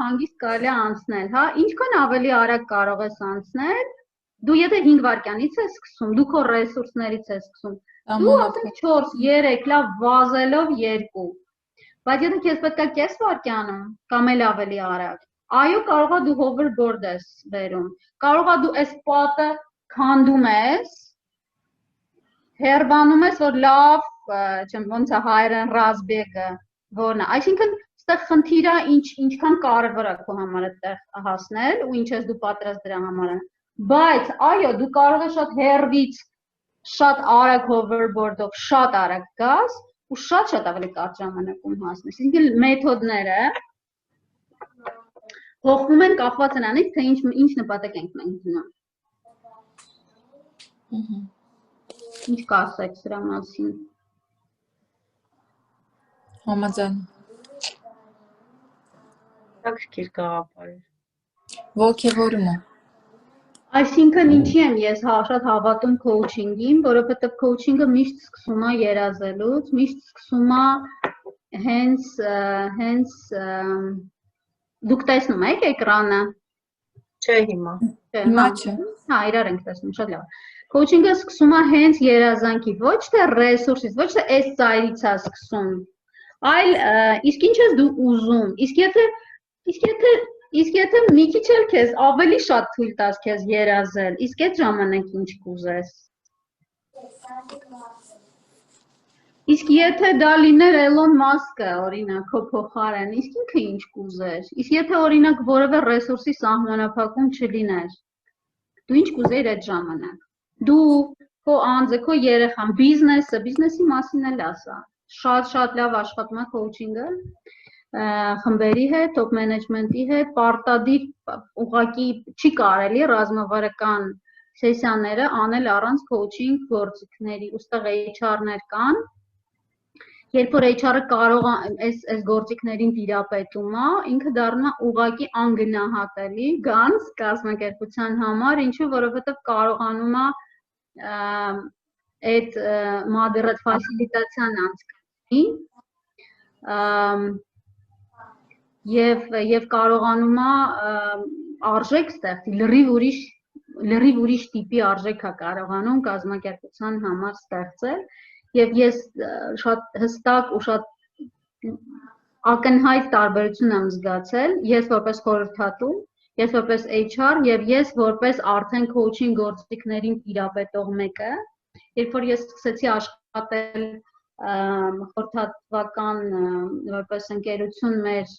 հանգիստ կարելի է անցնել, հա, ինչքան ավելի արագ կարող ես անցնել, դու եթե 5 վայրկյանից ես սկսում, դու քո ռեսուրսներից ես սկսում, դու ասենք 4, 3, լավ վազելով 2, բայց եթե քեզ պետք է կես վայրկյանում կամ էլ ավելի արագ, Այո, կարող է դու hoverboard ես բերում։ Կարող է դու այս պատը քանդում ես, հերվանում ես, որ լավ, չեմ ոնց է հայերեն ռազբեգը, որն է։ Այսինքն, այստեղ խնդիրը ինչքան կարևոր է քո համար այդտեղ հասնել ու ինչ ես դու պատրաստ դրա համար։ Բայց այո, դու կարող ես շատ հեռվից շատ արագ hoverboard-ով շատ արագ գաս ու շատ ավելի կարճ ժամանակում հասնես։ Այսինքն մեթոդները փոխվում են կախված նրանից, թե ինչ նպատակ ենք մենք դնում։ Ինչ կասեք սրա մասին։ Համաձայն։ Հետաքրքիր գաղափար է։ Ոգևորումը։ Այսինքն ինչի եմ ես շատ հավատում coaching-ին, որովհետև coaching-ը միշտ սկսում է երազելուց, միշտ սկսում է հենց դուք տեսնում եք էկրանը։ Չէ հիմա։ Հիմա չէ։ Հա, իրար ենք տեսնում, շատ լավ։ Coaching-ը սկսում է հենց երազանքի, ոչ թե ռեսուրսից, ոչ թե այս ծայրից է սկսում, այլ իսկ ինչ ես դու ուզում։ Իսկ եթե մի քիչ էլ քեզ ավելի շատ թույլ տաս քեզ երազել, իսկ այդ ժամանակ ինչ կուզես։ Իսկ եթե դա լիներ Elon Musk-ը, օրինակ, քո փոխարեն, իսկ ինքը ինչ կուզեր։ Իսկ եթե օրինակ որևէ ռեսուրսի սահմանափակում չլիներ, դու ինչ կուզեիր այդ ժամանակ։ Դու, քո անձը, քո երեխան, բիզնեսի մասին էլ ասա։ Շատ լավ աշխատում է coaching-ը, խմբերի հետ, top management-ի հետ, պարտադիր ուղղակի չի կարելի ռազմավարական սեսիաները անել առանց coaching գործիքների, ուստեղ HR-ներ կան։ Երբ որ HR-ը կարող է այս գործիքներին տիրապետում է, ինքը դառնում է ուղղակի անգնահատելի գանձ կազմակերպության համար, ինչու որովհետև կարողանում է այդ մադրատ ֆասիլիտացիան անցկացնի եւ կարողանում է արժեք ստեղծի, լրիվ ուրիշ տիպի արժեք է կարողանում կազմակերպության համար ստեղծել եւ ես շատ հստակ ու շատ ակնհայտ տարբերություն եմ զգացել, ես որպես խորհրդատու, ես որպես HR եւ ես որպես արդեն coaching գործիքներին տիրապետող մեկը, երբ որ ես սկսեցի աշխատել խորհրդատվական որպես ընկերություն մեր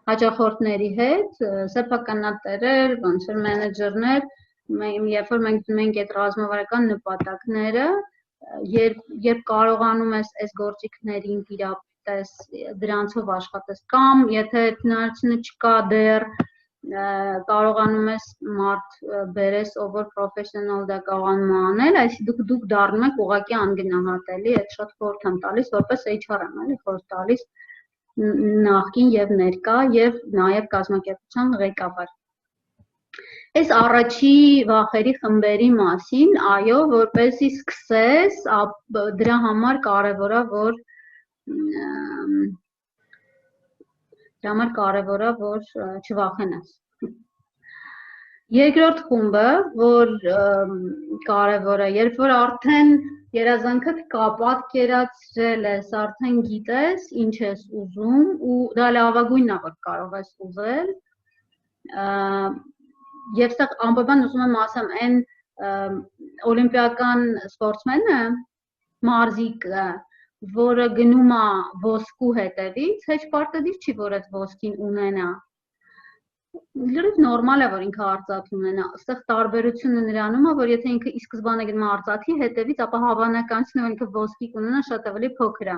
հաճախորդների հետ, սեփականատերեր, ոնց որ մենեջերներ, երբ որ մենք այդ ռազմավարական նպատակները, երբ կարողանում ես այս գործիքներին տիրապետես, դրանցով աշխատես, կամ եթե հնարավորությունը չկա դեռ կարողանում ես մարդ բերես, ով որ պրոֆեսիոնալ դա կարողանում է անել, այսինքն դուք դառնում եք ուղղակի անգնահատելի, այդ շատ խորհուրդ եմ տալիս, որպես HR եմ, էլի խորհուրդ տալիս նախկին եւ ներկա եւ նաեւ կազմակերպության ղեկավար։ Այս առաջի վախերի խմբերի մասին, այո, որպեսզի սկսես, դրա համար կարևոր է, որ չվախենաս։ Երկրորդ խումբը, որ կարևոր է, երբ որ արդեն երազանքդ կա, պատկերացրել ես, արդեն գիտես, ինչ ես ուզում ու դա լավագույնն է, որ կարող ես ուզել, եւ այստեղ ամբողջովին ուզում եմ ասեմ, այն օլիմպիական սպորտսմենը, մարզիկը, որը գնում է ոսկու հետևից, հեչ պարտադիր չի, որ այդ ոսկին ունենա։ Լրիվ նորմալ է, որ ինքը արծաթ ունենա։ Այստեղ տարբերությունը նրանում է, որ եթե ինքը ի սկզբանե գնում է արծաթի հետևից, ապա հավանականությունը, որ ինքը ոսկի կունենա, շատ ավելի փոքր է,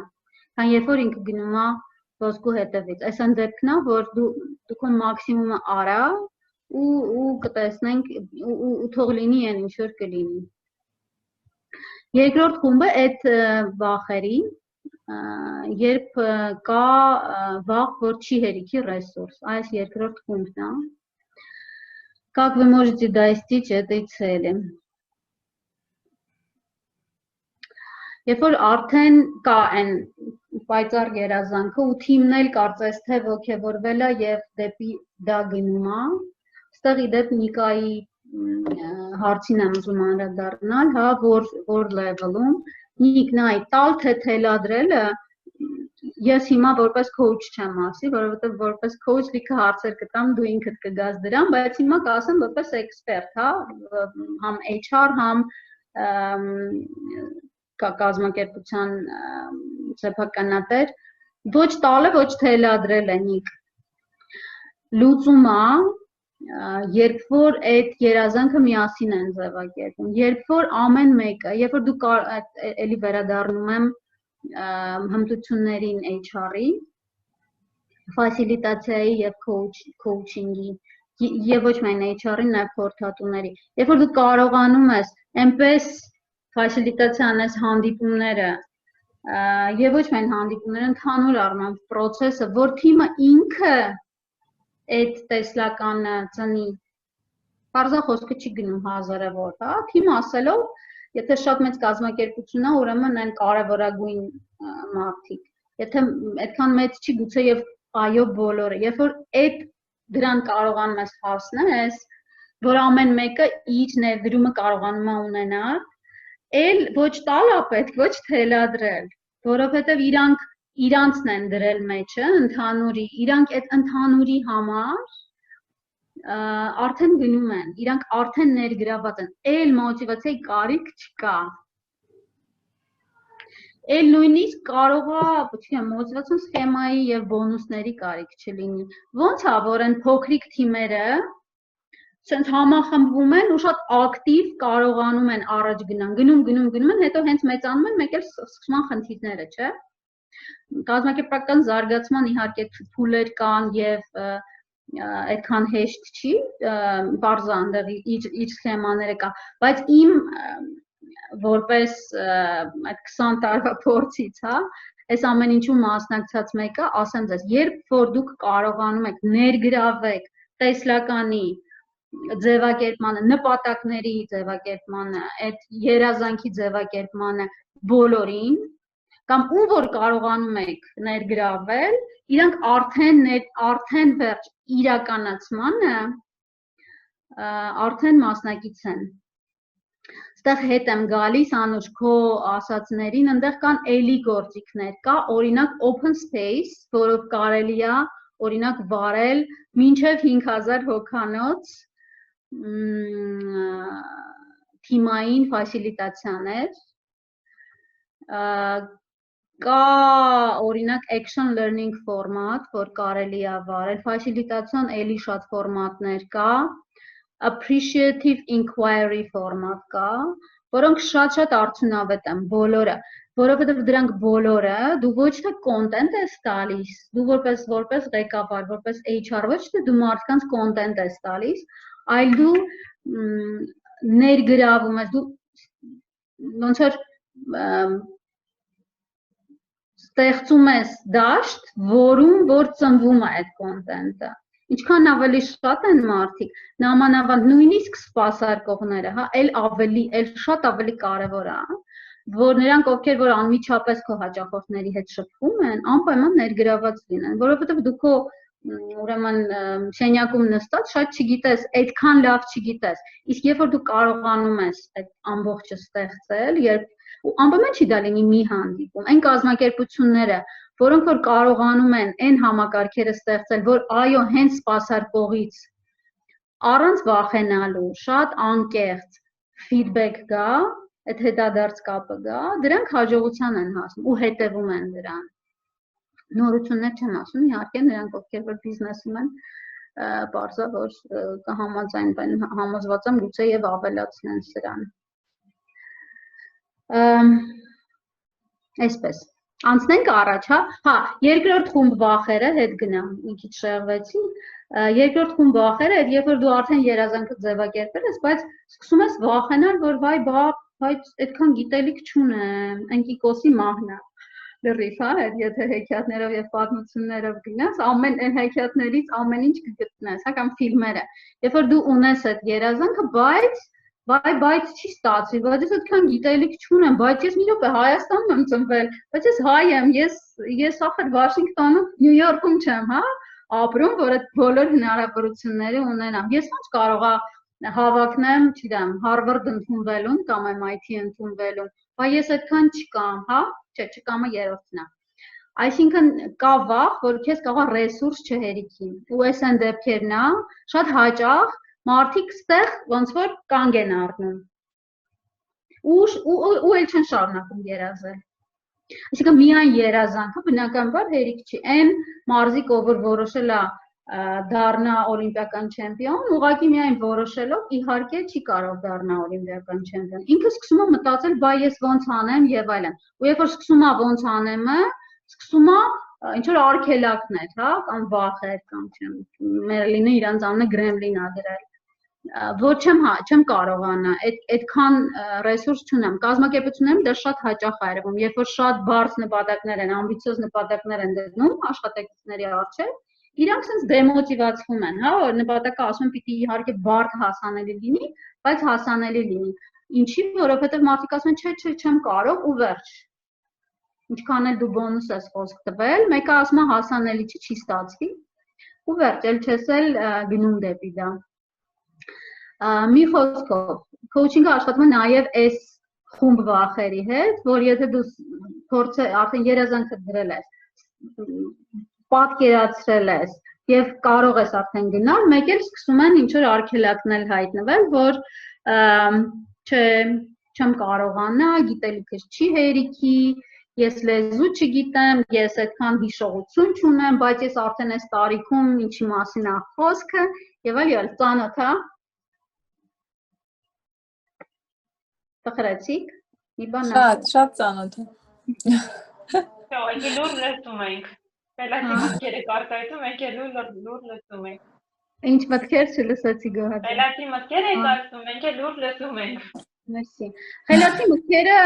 քան երբ որ ինքը գնում է ոսկու հետևից։ Այս այն դեպքն է, որ դու քո մաքսիմումը արա ու կտեսնենք ու թող լինի այն ինչ որ կլինի։ Երկրորդ խումբը այդ վախերի, երբ կա վախ, որ չի հերիքի ռեսուրս, այս երկրորդ խումբն է։ Как вы можете достичь этой цели? Երբ որ արդեն կա այն պայծառ երազանքը ու թիմն էլ կարծես թե ոգևորվել է եւ դեպի դա գնում է, այստեղ իդեպ Նիկայի հարցին եմ ուզում անդրադառնալ, հա, որ level-ում Նիկ նայ տալ թե թելադրելը ես հիմա որպես coach չեմ ասի, որովհետև որպես coach լիքը հարցեր կտամ, դու ինքդ կգաս դրան, բայց հիմա կասեմ որպես expert, հա, համ HR, համ կազմակերպության սեփականատեր, ոչ տալը, ոչ թելադրել է նիկ։ Լուծումը, երբ որ այդ երազանքը միասին են ձևակերպում, երբ որ ամեն մեկը, երբ որ դու էլի վերադառնում եմ հմտություններին HR-ի, ֆասիլիտացիայի եւ coaching-ի եւ ոչ միայն HR-ի, նաեւ խորհրդատուների, երբ որ դու կարողանում ես այնպես ֆասիլիտացիա անես հանդիպումները եւ ոչ միայն հանդիպումները, ընդհանուր առմամբ process-ը, որ թիմը ինքը այդ տեսլականը ծնի, պարզախոսքը չի գնում հազարավոր, հա, թիմը ասելով, եթե շատ մեծ կազմակերպություն է, ուրեմն այն կարևորագույն մարդիկ, եթե այդքան մեծ չի գուցե եւ այո բոլորը, երբ որ այդ դրան կարողանում ես հասնես, որ ամեն մեկը իր ներդրումը կարողանում է ունենալ, էլ ոչ տալ է պետք, ոչ թելադրել, որովհետեւ իրանցն են դրել մեջը, ընդհանուրի, իրանք այդ ընդհանուրի համար արդեն գնում են, իրանք արդեն ներգրաված են, էլ մոտիվացիայի կարիք չկա, էլ նույնիսկ կարող է, չգիտեմ, մոտիվացիոն սխեմայի եւ բոնուսների կարիք չլինի, ոնց է, որ այն փոքրիկ թիմերը ցենց համախմբվում են ու շատ ակտիվ կարողանում են առաջ գնում են, հետո հենց մեծանում են, մեկ էլ սկսում են խնդիրները, չէ՞։ Կազմակերպական զարգացման իհարկե փուլեր կան եւ այդքան հեշտ չի, բարձր անդեղ իր սխեմաները կա, բայց իմ որպես այդ 20 տարվա փորձից, հա, այս ամեն ինչու մասնակցած մեկը, ասեմ ձեզ, երբ որ դուք կարողանում եք ներգրավեք տեսլականի ձևակերպմանը, նպատակների ձևակերպմանը, այդ երազանքի ձևակերպմանը բոլորին, կամ ում որ կարողանում եք ներգրավել, իրանք արդեն վերջ իրականացմանը արդեն մասնակից են։ Ստեղ հետ եմ գալիս Անուշ քո ասածներին, այնտեղ կան էլի գործիքներ, կա օրինակ open space, որով կարելի է օրինակ վարել մինչև 5000 հոգանոց թիմային ֆասիլիտացիաներ, կա օրինակ action learning format, որ կարելի է վարել, ֆասիլիտացիոն էլի շատ ֆորմատներ կա, appreciative inquiry format կա, որոնք շատ արդյունավետ են բոլորը, որովհետև դրանք բոլորը դու ոչ թե content ես տալիս, դու որպես ղեկավար, որպես HR, ոչ թե դու մարդկանց content ես տալիս, այլ դու ներգրավում ես, դու ոնց որ ստեղծում ես դաշտ, որ ծնվում է այդ կոնտենտը։ Ինչքան ավելի շատ են մարդիկ, նամանավանդ նույնիսկ սպասարկողները, հա, էլ շատ ավելի կարևոր է, որ նրանք ովքեր որ անմիջապես քո հաճախորդների հետ շփվում են, անպայման ներգրաված լինեն, որովհետև դու քո ուրեմն շենյակում նստած շատ չգիտես, այդքան լավ չգիտես։ Իսկ երբ որ դու կարողանում ես այդ ամբողջը ստեղծել, ու անպայման չի դա լինի մի հանդիպում, այն կազմակերպությունները, որոնք որ կարողանում են այն համակարգերը ստեղծել, որ այո, հենց սպասարկողից առանց վախենալու, շատ անկեղծ feedback գա, այդ հետադարձ կապը գա, դրանք հաջողության են հասնում ու հետևում են դրան։ Նորություններ չեմ ասում, իհարկե նրանք ովքեր որ բիզնեսում են, բարձա որ համոզված եմ գուցե եւ ավելացնեն սրան։ Այսպես, անցնենք առաջ, հա, երկրորդ խումբ վախերը, հետ գնամ, մի քիչ շեղվեցի, երկրորդ խումբ վախերը, երբ որ դու արդեն երազանքը ձևակերպել ես, բայց սկսում ես վախենալ, որ բայց այդքան գիտելիք չունեմ, ընկիկոսի մահն է։ Լրիվ, հա, եթե հեքիաթներով եւ պատմություններով գնաս, ամեն այն հեքիաթներից ամեն ինչ կգտնես, հա, կամ ֆիլմերը։ Երբ որ դու ունես այդ երազանքը, բայց չի ստացվի, բայց ես այդքան գիտելիք չունեմ, բայց ես մի րոպե Հայաստանում եմ ծնվել, բայց ես հայ եմ, ես ախր Վաշինգտոնում, Նյու Յորքում չեմ, հա, ապրում, որ այդ բոլոր հնարավորությունները ունենամ։ Ես ոնց կարող եմ հավակնեմ, չգիտեմ, Harvard ընդունվելուն կամ MIT ընդունվելուն, բայց ես այդքան չկամ, հա, չկամը երրորդն է։ Այսինքն կա վախ, որ քեզ կարող ռեսուրս չհերիքի։ Ու այս այն դեպքերն է, շատ հաճախ մարդիկ ստեղ ոնց որ կանգ են առնում։ Ու էլ չեն շարունակում երազել։ Այսինքն միայն երազանքը բնականաբար հերիք չի։ Այն մարզիկ, ով որոշել է դառնա օլիմպիական չեմպիոն, ուղղակի միայն որոշելով իհարկե չի կարող դառնա օլիմպիական չեմպիոն։ Ինքը սկսում է մտածել, բայ ես ոնց անեմ եւ այլն։ Ու երբ որ սկսում է ոնց անեմը, սկսում է ինչ որ արգելակներ, հա, կամ վախեր, կամ չեմ, Մերլինը իրանց անունը Գրեմլին ա դրել։ Որ չեմ կարողանա, այդքան ռեսուրս չունեմ։ Կազմակերպություններում դա շատ հաճախ է արվում, երբ որ շատ բարձ նպատակներ են, ամբիցիոզ նպատակներ են դնում աշխատակիցների առջև, իրանք sense դեմոտիվացվում են, հա, որ նպատակը ասում են պիտի իհարկե բարդ հասանելի լինի, բայց հասանելի լինի։ Ինչի, որովհետև մարդիկ ասում են, չէ, չեմ կարող ու վերջ։ Ինչքան էլ դու բոնուս ես խոսք տվել, մեկը ասում է հասանելի չի ստացվի, ու վերջ, էլ չես էլ գնում դեպի դա։ Մի խոսքով, coaching-ը աշխատում է նաև այս խումբ վախերի հետ, որ եթե դու փորձը արդեն երազանքը դրել ես, պատկերացրել ես եւ կարող ես արդեն գնալ, մեկ էլ սկսում են ինչ որ արգելակներ հայտնվել, որ չեմ կարողանա, գիտելիքս չի հերիքի, ես լեզու չգիտեմ, ես այդքան հիշողություն չունեմ, բայց ես արդեն այս տարիքում ինչի մասին է խոսքը եւ այլ ծանոթ է։ Տխրեցիք, մի բան։ Շատ ծանոթ է։ Այո, լուր լսում ենք։ Պելատի մտքերը կարտայում ենք եւ լուր լսում ենք։ Ինչ մտքեր չլսեցի գոհար։ Պելատի մտքերը ենք ասում ենք, լուր լսում ենք։ Մերսի։ Խելացի մտքերը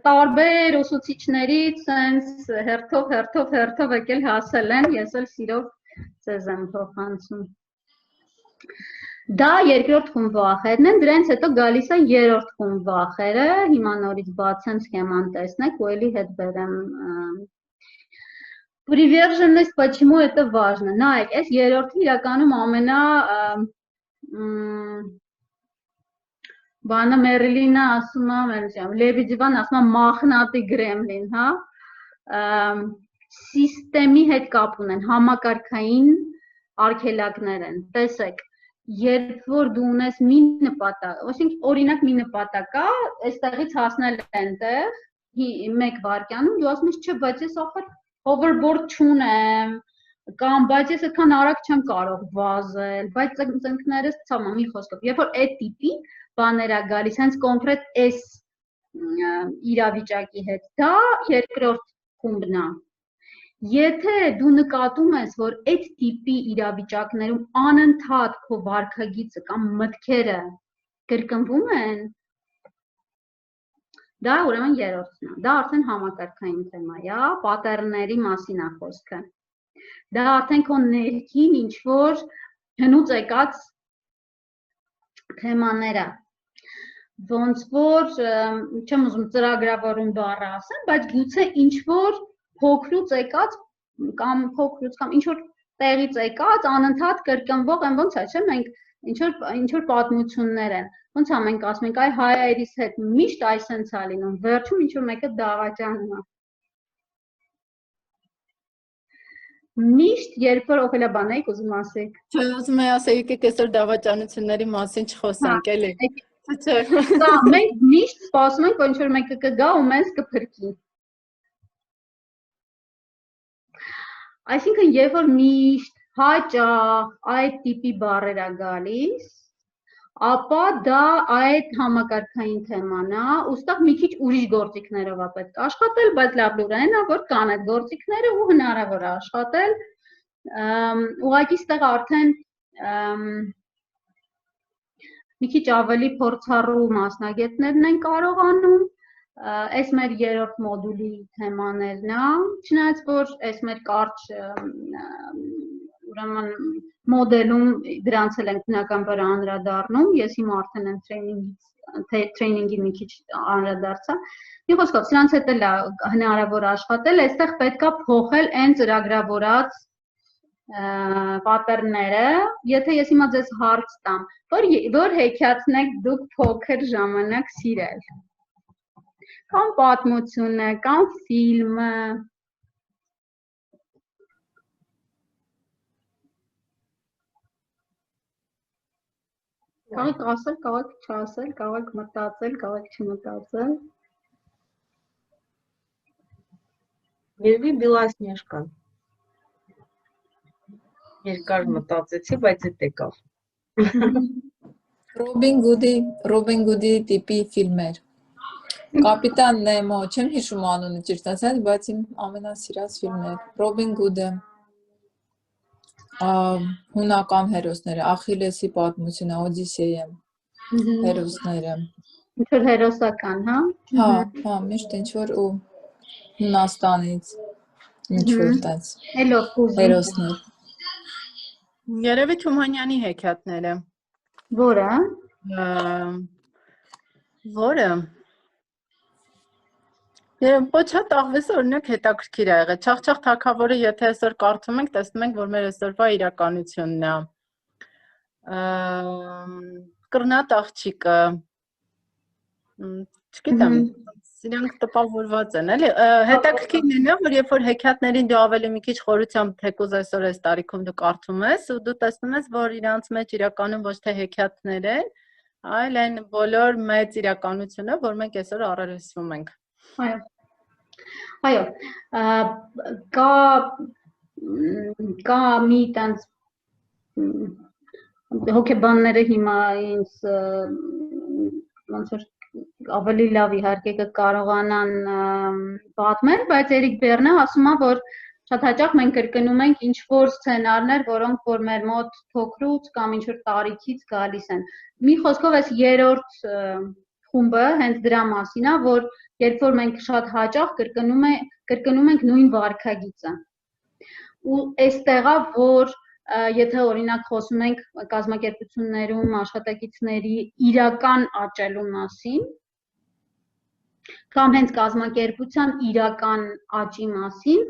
տարբեր ուսուցիչներից sense հերթով եկել հասել են, ես էլ սիրով ձեզ եմ փոխանցում։ Դա երկրորդ խումբ վախերն են, դրանից հետո գալիս է երրորդ խումբ վախերը, հիմա նորից բացեմ սխեման տեսնեք ու էլի հետ բերեմ Приверженность, почему это важно? Նայեք, այս երրորդը իրականում ամենա բանը Մերլինը ասում է, Լեբեդևան ասում է մախնատի գրեմլին, հա, սիստեմի հետ կապ ունեն, համակարգային արգելակներ են, տեսեք, երբ որ դու ունես մի նպատակ, այսինքն օրինակ մի նպատակ կա, այստեղից հասնել այնտեղ, մեկ վայրկյանում, դու ասում ես, չէ, բայց ես ախր overboard չունեմ, կամ բայց ես այդքան արագ չեմ կարող վազել, բայց ծնկներս ցամա մի խոսքով, երբ որ այդ տիպի բաներ է գալիս, հենց կոնկրետ այս իրավիճակի հետ, դա երկրորդ խումբն է։ Եթե դու նկատում ես, որ այդ տիպի իրավիճակներում անընդհատ քո վարքագիծը կամ մտքերը կրկնվում են, դա ուրեմն երրորդն է, դա արդեն համակարգային թեմա է, պատեռների մասին է խոսքը։ Դա արդեն քո ներքին ինչ-որ հնուց եկած թեմաները, ոնց որ, չեմ ուզում ծրագրավորում բառը ասեմ, բայց գուցե ինչ-որ փոքրուց եկած կամ ինչ-որ տեղից եկած անընդհատ կրկնվող են, ոնց է, չէ՞, մենք ինչ-որ պատմություններ են, ոնց է մենք ասում ենք, այ հայերիս հետ միշտ այսենց է լինում, վերջում ինչ-որ մեկը դավաճանում է։ Միշտ երբ որ օգելա բան եք ուզում ասեք։ Չէ, ուզում եմ ասել, եկեք այսօր դավաճանությունների մասին չխոսենք, էլի։ Չէ։ Դա մենք միշտ սպասում ենք, որ ինչ-որ մեկը կգա ու մեզ կփրկի։ Այսինքն, երբ որ միշտ հաճախ այդ տիպի բառեր է գալիս, ապա դա այդ համակարգային թեման է, ուստեղ մի քիչ ուրիշ գործիքներով է պետք աշխատել, բայց լավ լուրն է, որ կան այդ գործիքները ու հնարավոր է աշխատել, ուղղակի ստեղ արդեն մի քիչ ավելի փորձառու մասնագետներն են կարողանում, այս մեր երրորդ մոդուլի թեմաներն է, չնայած որ այս մեր կարճ ուրեմն մոդելում դրանց էլ ենք բնականաբար անդրադառնում, ես հիմա արդեն տրեյնինգի մի քիչ անդրադարձա, մի խոսքով սրանց հետ էլ հնարավոր աշխատել, այստեղ պետք է փոխել այն ծրագրավորած պատեռները, եթե ես հիմա ձեզ հարց տամ, որ հեքիաթն եք դուք փոքր ժամանակ սիրել, կամ պատմությունը, կամ ֆիլմը, Կարող ասել, կարող չասել, կարող մտածել, կարող չմտածել։ Երևի Բիլասնեժկան։ Երկար մտածեցի, բայց էդ եկավ։ Ռոբին Գուդի տիպի ֆիլմեր։ Կապիտան Նեմո, չեմ հիշում անունը ճիշտ ասած, բայց իմ ամենասիրած ֆիլմն է։ Ռոբին Գուդը, հունական հերոսները, Ախիլեսի պատմությունը, Օդիսեյը, հերոսները։ Ինչ-որ հերոսական, հա։ Հա, միշտ ինչ-որ ու Հունաստանից, ինչ-որ տենց Էլով կուզում։ հերոսներ։ Երևի Թումանյանի հեքիաթները։ Որը։ Որը։ Ոչ հատ աղվես օրինակ հետաքրքիր է եղել։ Չախչախ թագավորը եթե այսօր կարդում ենք, տեսնում ենք, որ մեր այսօրվա իրականությունն է։ Կռնատ աղջիկը։ Չգիտեմ, իրանք տպավորված են, էլի։ Հետաքրքիրն է, որ երբ որ հեքիաթներին դու ավելի մի քիչ խորությամբ թեկուզ այսօր այս տարիքում դու կարդում ես, ու դու տեսնում ես, որ իրանց մեջ իրականում ոչ թե հեքիաթներ են, այլ այն բոլոր մեծ իրականությունը, որ մենք այսօր առերեսվում ենք։ Այո, կա մի տենց հոգեբանները հիմա ինձ ոնց որ ավելի լավ իհարկե կկարողանան պատմել, բայց Էրիկ Բեռնը ասում է, որ շատ հաճախ մենք կրկնում ենք ինչ-որ սցենարներ, որոնք որ մեր մոտ փոքրուց կամ ինչ-որ տարիքից գալիս են։ Մի խոսքով այս երրորդ խումբը հենց դրա մասին է, որ երբ որ մենք շատ հաճախ կրկնում ենք նույն վարքագիծը։ Ու այստեղա, որ եթե օրինակ խոսում ենք կազմակերպություններում աշխատակիցների իրական աճելու մասին, կամ հենց կազմակերպության իրական աճի մասին,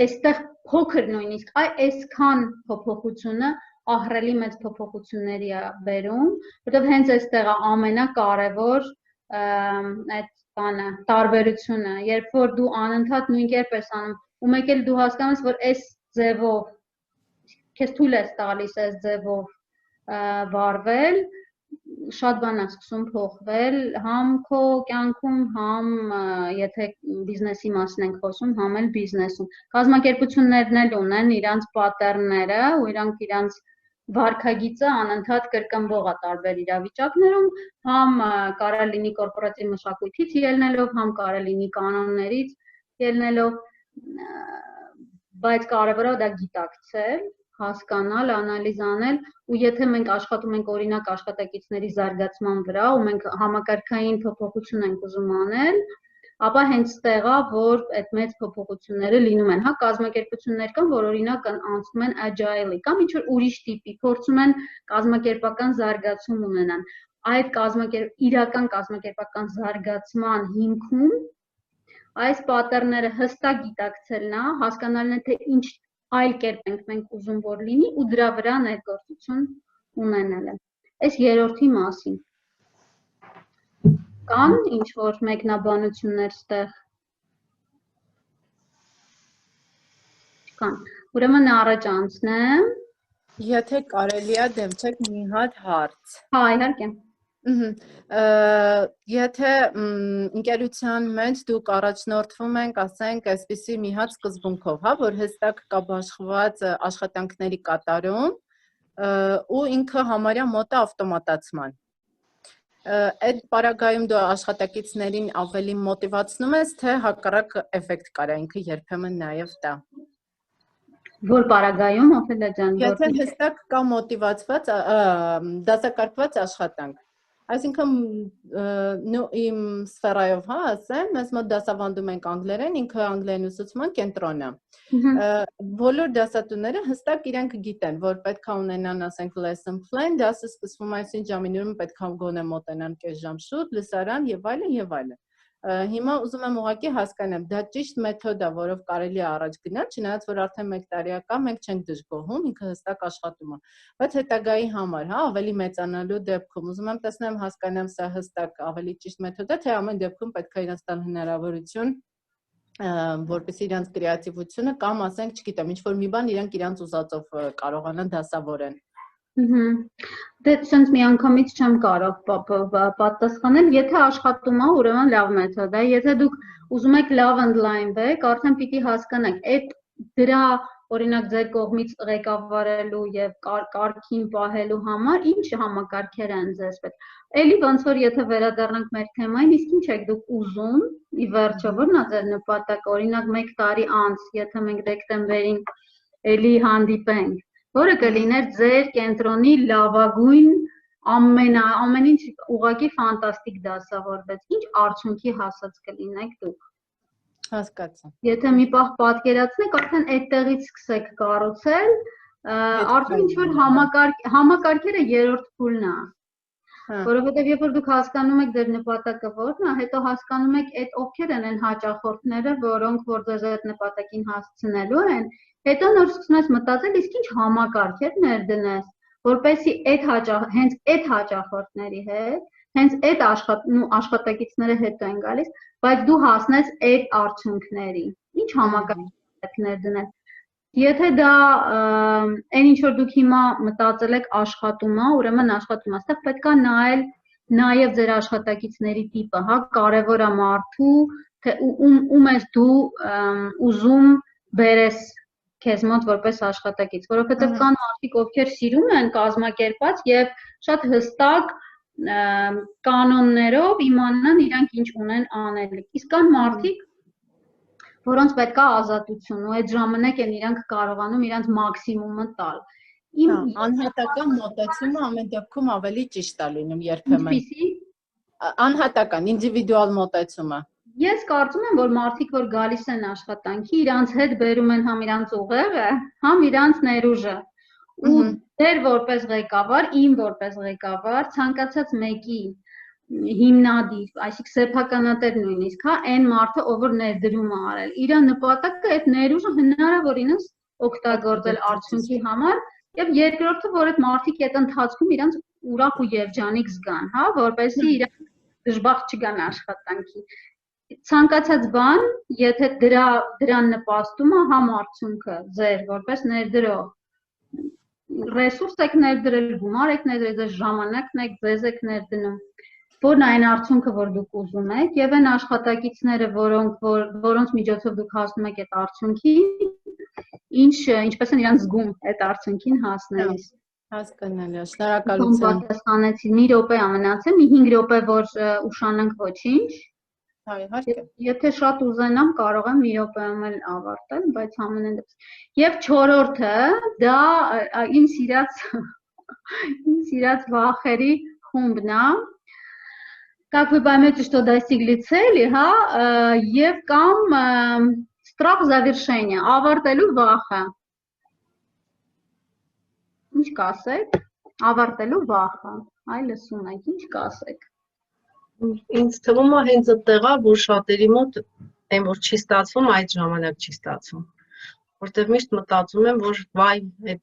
այստեղ փոքր նույնիսկ այսքան փոփոխությունը ահռելի մեծ փոփոխությունների է բերում, որտեղ հենց այստեղ է ամենակարևոր այդ բանը, տարբերությունը, երբ որ դու անընդհատ նույն կերպ ես անում, ու մեկ էլ դու հասկանում ես, որ այս ձևով քեզ թույլ ես տալիս այս ձևով վարվել, շատ բան է սկսում փոխվել, համ քո կյանքում, համ եթե բիզնեսի մասին ենք խոսում, համ էլ բիզնեսում։ Կազմակերպություններն էլ ունեն իրանց պատեռները ու իրանց վարքագիծը անընդհատ կրկնվող է տարբեր իրավիճակներում, համ կարա լինի կորպորատիվ մշակույթից ելնելով, համ կարա լինի կանոններից ելնելով, բայց կարևորը դա գիտակցել, հասկանալ, անալիզ անել, ու եթե մենք աշխատում ենք օրինակ աշխատակիցների զարգացման վրա, ու մենք համակարգային փոփոխություն ենք ուզում անել, ապա հենց ստեղա, որ այդ մեծ փոփոխությունները լինում են, հա, կազմակերպություններ կան, որ օրինակ անցնում են agile-ի կամ ինչ-որ ուրիշ տիպի, փորձում են կազմակերպական զարգացում ունենան։ Այդ իրական կազմակերպական զարգացման հիմքում այս պատեռները հստակ գիտակցելն է, հասկանալն է, թե ինչ այլ կերպ ենք մենք ուզում որ լինի ու դրա վրա ներգործություն ունենալը։ Այս երրորդի մասին կան ինչ-որ մեկնաբանություններ ստեղ։ Կան։ Ուրեմն առաջ անցնեմ։ Եթե կարելի է դեմչեք մի հատ հարց։ Հա, իհարկե։ Եթե ընկերության մեջ դուք առաջնորդվում ենք, ասենք, այսպիսի մի հատ սկզբունքով, հա, որ հստակ կա բաշխված աշխատանքների կատարում ու ինքը համարյա մոտ է ավտոմատացման։ Այդ պարագայում դու աշխատակիցներին ավելի մոտիվացնում ես, թե հակառակ էֆեկտ կարա ինքը երբեմն նաև տա։ Որ պարագայում, Օֆելիա ջան, եթե հստակ կա մոտիվացված դասակարգված աշխատանք։ Այսինքն իմ սֆերայով, հա, ասեմ, մեզ մոտ դասավանդում ենք անգլերեն, ինքը անգլերեն ուսուցման կենտրոն է։ Բոլոր դասատուները հստակ իրենք գիտեն, որ պետք է ունենան, ասենք, lesson plan, դասը սկսվում այսինչ ժամի նույն պետք է գոնե մոտենան կես ժամ շուտ, լսարան եւ այլն եւ այլն։ Հիմա ուզում եմ ուղղակի հասկանամ, դա ճիշտ մեթոդ է, որով կարելի է առաջ գնալ, չնայած որ արդեն 1 տարի ակա մենք չենք դժգոհում, ինքը հստակ աշխատում է։ Բայց հետագայի համար, հա, ավելի մեծանալու դեպքում ուզում եմ տեսնեմ, հասկանամ սա հստակ ավելի ճիշտ մեթոդ է, թե ամեն դեպքում պետք է իրենց տալ հնարավորություն, որպեսզի իրենց կրեատիվությունը կամ ասենք, չգիտեմ, ինչ որ մի բան իրենք իրենց ուզածով կարողանան դասավորեն։ Դե sense մի անգամից չեմ կարող պատասխանել, եթե աշխատում է, ուրեմն լավ մեթոդ է, եթե դուք ուզում եք լավ ընդլայնվեք, արդեն պիտի հասկանաք, այդ դրա օրինակ ձեր կողմից ղեկավարելու եւ կարգին պահելու համար ինչ համակարգեր են ձեզ պետք։ Էլի ոնց որ եթե վերադառնանք մեր թեմային, իսկ ինչ եք դուք ուզում, ի վերջո որն է ձեր նպատակը, օրինակ 1 տարի անց, եթե մենք դեկտեմբերին էլի հանդիպենք, որը կլիներ ձեր կենտրոնի լավագույն ամեն ինչ ուղղակի ֆանտաստիկ դասավորվեց, ինչ արդյունքի հասած կլինեք դուք։ Հասկացա։ Եթե մի պահ պատկերացնեք, արդեն այդտեղից սկսեք կառուցել, արդեն ինչ որ համակարգերը երրորդ փուլն է։ Որովհետև երբ որ դուք հասկանում եք ձեր նպատակը որն է, հետո հասկանում եք այդ ովքեր են այն հաճախորդները, որոնք որ ձեզ այդ նպատակին հասցնելու են, հետո նոր սկսում ես մտածել, իսկ ինչ համակարգեր ներդնես, որպեսզի հենց այդ հաճախորդների հետ, հենց այդ աշխատակիցները հետո են գալիս, բայց դու հասնես այդ արդյունքների։ Ինչ համակարգեր ներդնել։ Եթե դա այն ինչ որ դուք հիմա մտածել եք աշխատում է, ուրեմն աշխատում է, այստեղ պետք է նայել նաև ձեր աշխատակիցների տիպը, հա, կարևոր է մարդու, թե ում ես դու ուզում բերես քեզ մոտ որպես աշխատակից, որովհետև կան մարդիկ, ովքեր սիրում են կազմակերպած եւ շատ հստակ կանոններով իմանան իրանք ինչ ունեն անելիք։ Իսկ կան մարդիկ, որոնց պետք է ազատություն ու այդ ժամանակ են իրանք կարողանում իրանք մաքսիմումը տալ։ Անհատական մոտեցումը ամեն դեպքում ավելի ճիշտ է լինում երբեմն։ Անհատական, ինդիվիդուալ մոտեցումը։ Ես կարծում եմ, որ մարդիկ, որ գալիս են աշխատանքի, իրանց հետ բերում են համ իրանց ուղեղը, համ իրանց ներուժը։ Ու դեր որպես ղեկավար, իմ որպես ղեկավար, ցանկացած մեկի հիմնադիր, այսինքն սեփականատեր նույնիսկ, հա, այն մարդը, ով որ ներդրում է արել, իր նպատակը այդ ներուժը հնարավորինս օգտագործել արդյունքի համար, եւ երկրորդը, որ այդ մարդիկ այդ ընթացքում իրանց ուրախ ու երջանիկ զգան, հա, որպեսզի իրանք դժբախտ չգան աշխատանքի։ Ցանկացած բան, եթե դրան նպաստում է համ արդյունքը ձեր որպես ներդրող ռեսուրս եք ներդրել, գումար եք ներդրել, ձեր ժամանակն եք, ձեզ եք ներդնում, որն այն արդյունքը, որ դուք ուզում եք, եւ այն աշխատակիցները, որոնց միջոցով դուք հասնում եք այդ արդյունքին, ինչպես են իրանք զգում այդ արդյունքին հասնելիս։ Հասկանալի է, շնորհակալություն։ Պատասխանեցի, մի րոպե է մնացել, մի 5 րոպե որ ուշանանք ոչինչ։ Եթե շատ ուզենամ, կարող եմ մի րոպեում էլ ավարտել, բայց ամենայն դեպս։ Եվ չորրորդը, դա իմ սիրած վախերի խումբն է, как вы поймете, что достигли цели, հա, եւ կամ страх завершения, ավարտելու վախը։ Ինչ կասեք, ավարտելու վախը, այ լսում եք, ինչ կասեք։ Ինձ թվում է հենց այդտեղ է, որ շատերի մոտ այն որ չի ստացվում, այդ ժամանակ չի ստացվում։ Որտեղ միշտ մտածում եմ, որ վայ, այդ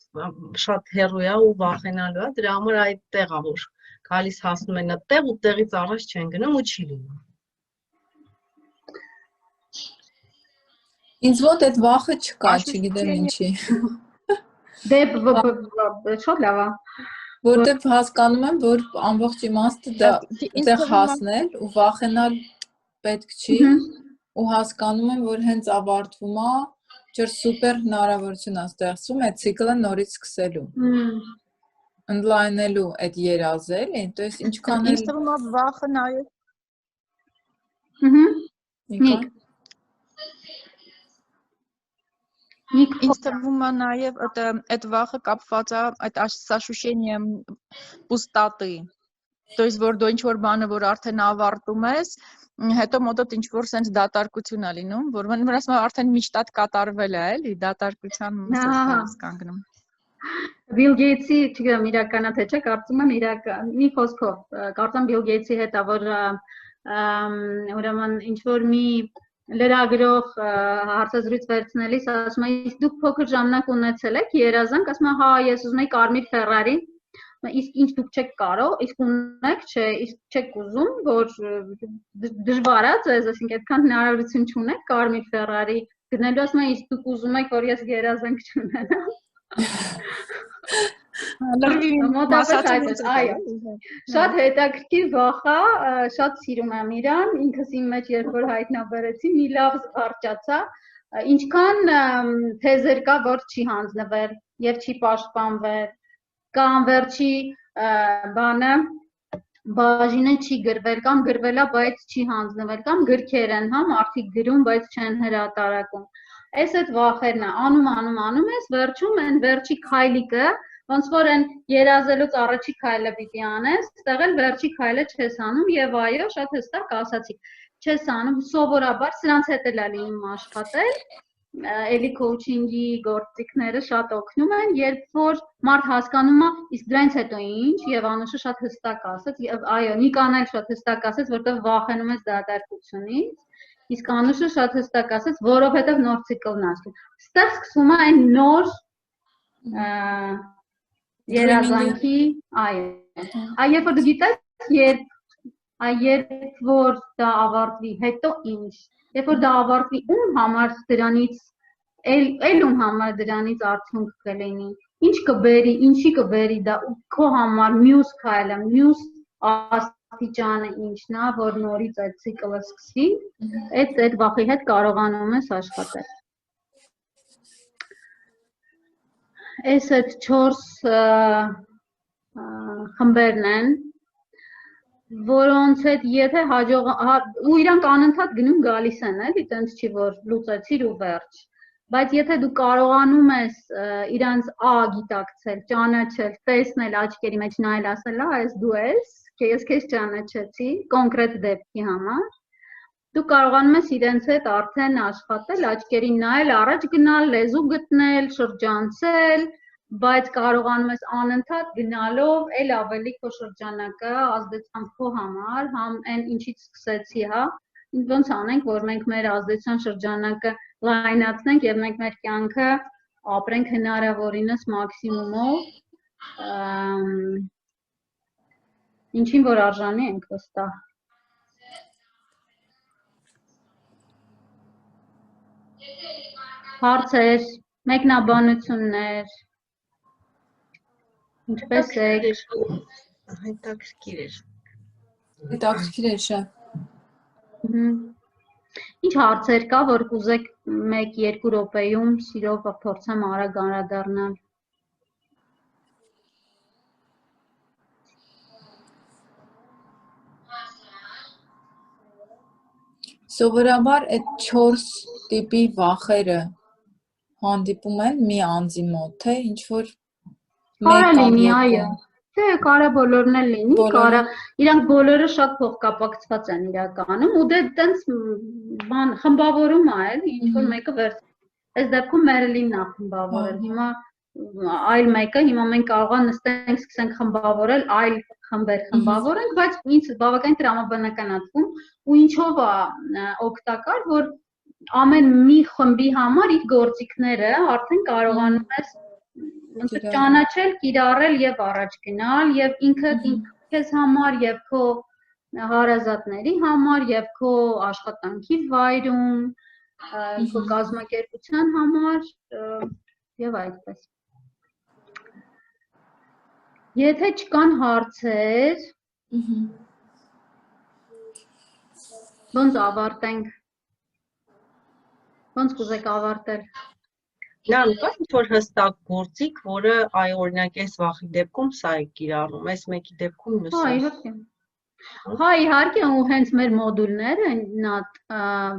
շատ հեռու է ու վախենալու է, դրա համար այդտեղ է, որ գալիս հասնում են այդտեղ ու տեղից առաջ չեն գնում ու չի լինում։ Ինձ մոտ այդ վախը չկա, չգիտեմ ինչի։ Դե շատ լավ է։ Որտեվ հասկանում եմ, որ ամբողջ իմաստը դա հասնել ու վախենալ պետք չի ու հասկանում եմ, որ հենց ավարտվում է, ջր սուպեր հնարավորություն է ստեղծվում այդ ցիկլը նորից սկսելու։ Ընդլայնելու այդ երազել, то есть ինչքան Ինձ թվում է վախը նաև։ Նիկ Ինձ թվում է նաև այդ վախը կապված է այդ ощущением пустоты. То есть որ դու ինչ-որ բանը, որ արդեն ավարտում ես, հետո մոտդ ինչ-որ sense դատարկություն է լինում, որ ասում արդեն միշտ կատարվել է, էլի, դատարկության մասը կանգնում։ Bill Gates-ի, չգիտեմ, իրականա թե չէ, կարծում եմ իրական, մի խոսքով, կարծում Bill Gates-ի հետ է, որ ուրեմն ինչ-որ մի լրագրող հարցազրույց վերցնելիս ասում է, իսկ դուք փոքր ժամանակ ունեցել եք երազանք, ասում է, հա, ես ուզում եի կարմիր Ferrari, իսկ ինչ դուք չեք կարող, իսկ ունեք, չէ, իսկ չեք ուզում, որ դժվար է ձեզ, այսինքն այդքան հնարավորություն չունեք կարմիր Ferrari գնելու, ասում է, իսկ դուք ուզում եք, որ ես երազանք չունենամ։ Մոտավորապես այդ է, այո։ Շատ հետաքրքիր վախ է, շատ սիրում եմ իրան, ինքս իմ մեջ երբ որ հայտնաբերեցի, մի լավ զվարճացա, ինչքան թեզեր կա, որ չի հանձնվել եւ չի պաշտպանվել, կամ վերջի բանը բաժինը չի գրվել, կամ գրվել է, բայց չի հանձնվել, կամ գրքեր են, հա, մարդիկ գրում, բայց չեն հրատարակում։ Այս այդ վախերն է, անում ես, վերջում են վերջի քայլիկը, ոնց որ են երազելուց առաջի քայլը պիտի անես, ստեղ էլ վերջի քայլը չես անում եւ այո, շատ հստակ ասացիք, չես անում, սովորաբար սրանց հետ էլ է լինում աշխատել, էլի քոուչինգի գործիքները շատ օգնում են, երբ որ մարդ հասկանում է, իսկ դրանից հետո ինչ, եւ Անուշը շատ հստակ ասաց, եւ այո, Նիկան էլ շատ հստակ ասաց, որտեղ վախենում ես դատարկությունից, իսկ Անուշը շատ հստակ ասաց, որովհետեւ նոր ցիկլն ասում։ Ստեղ սկսվում է այն նոր երազանքի, այո, երբ որ դու գիտես, երբ որ դա ավարտվի, հետո ինչ, երբ որ դա ավարտվի, ում համար դրանից, էլ ում համար դրանից արդյունք կլինի, ինչ կբերի, ինչի կբերի դա, քո համար մյուս քայլը, մյուս աստիճանը ինչն է, որ նորից այդ ցիկլը սկսվի, այդ վախի հետ կարողանում ես աշխատել։ Այս այդ 4 խմբերն են, որոնց հետ եթե հաջող ու իրանք անընդհատ գնում գալիս են, էլի, տենց չի որ լուծեցիր ու վերջ, բայց եթե դու կարողանում ես իրանց գիտակցել, ճանաչել, տեսնել աչքերի մեջ նայել, ասել, այս դու ես, ես քեզ ճանաչեցի կոնկրետ դեպքի համար, դու կարողանում ես իրենց հետ արդեն աշխատել, աչքերին նայել, առաջ գնալ, լեզու գտնել, շրջանցել, բայց կարողանում ես անընդհատ գնալով էլ ավելի քո շրջանակը ազդեցության քո համար, համ այն ինչից սկսեցի, հա, ոնց անենք, որ մենք մեր ազդեցության շրջանակը լայնացնենք եւ մենք մեր կյանքը ապրենք հնարավորինս մաքսիմումով, ինչին որ արժանի ենք վստահ։ Հարցեր, մեկնաբանություններ, ինչպես եք։ Հետաքրքիր էր։ Հետաքրքիր է շատ։ Ինչ հարցեր կա, որ կուզեք 1-2 րոպեում սիրով փորձեմ արագ անդրադառնալ։ Սովորաբար այդ 4 տիպի վախերը հանդիպում են մի անձի մոտ, թե ինչ որ Կարա լինի, այո։ Թե կարա բոլորն էլ լինի, կարա իրանք բոլորը շատ փոխկապակցված են իրականում ու դե տենց բան խմբավորում է, էլի, ինչ որ մեկը վերջ։ Այս դեպքում Մերիլինն է խմբավորել։ Հիմա այլ մեկը, հիմա մենք կարող ենք նստենք, սկսենք խմբավորել, այլ խմբեր խմբավորենք, բայց ինձ բավական տրամաբանական է թվում ու ինչով է օգտակար, որ ամեն մի խմբի համար իր գործիքները արդեն կարողանում ես ճանաչել, կիրառել եւ առաջ գնալ եւ ինքը քեզ համար եւ քո հարազատների համար եւ քո աշխատանքի վայրում, քո կազմակերպության համար եւ այդպես։ Եթե չկան հարցեր, ոնց ավարտենք։ Ոնց կուզեք ավարտել։ Լավ, կա ինչ-որ հստակ գործիք, որը այ օրինակ այս վախի դեպքում սա է կիրառում, այս մեկի դեպքում մյուսը։ Հա, իհարկե։ Հա, իհարկե, ու հենց մեր մոդուլները,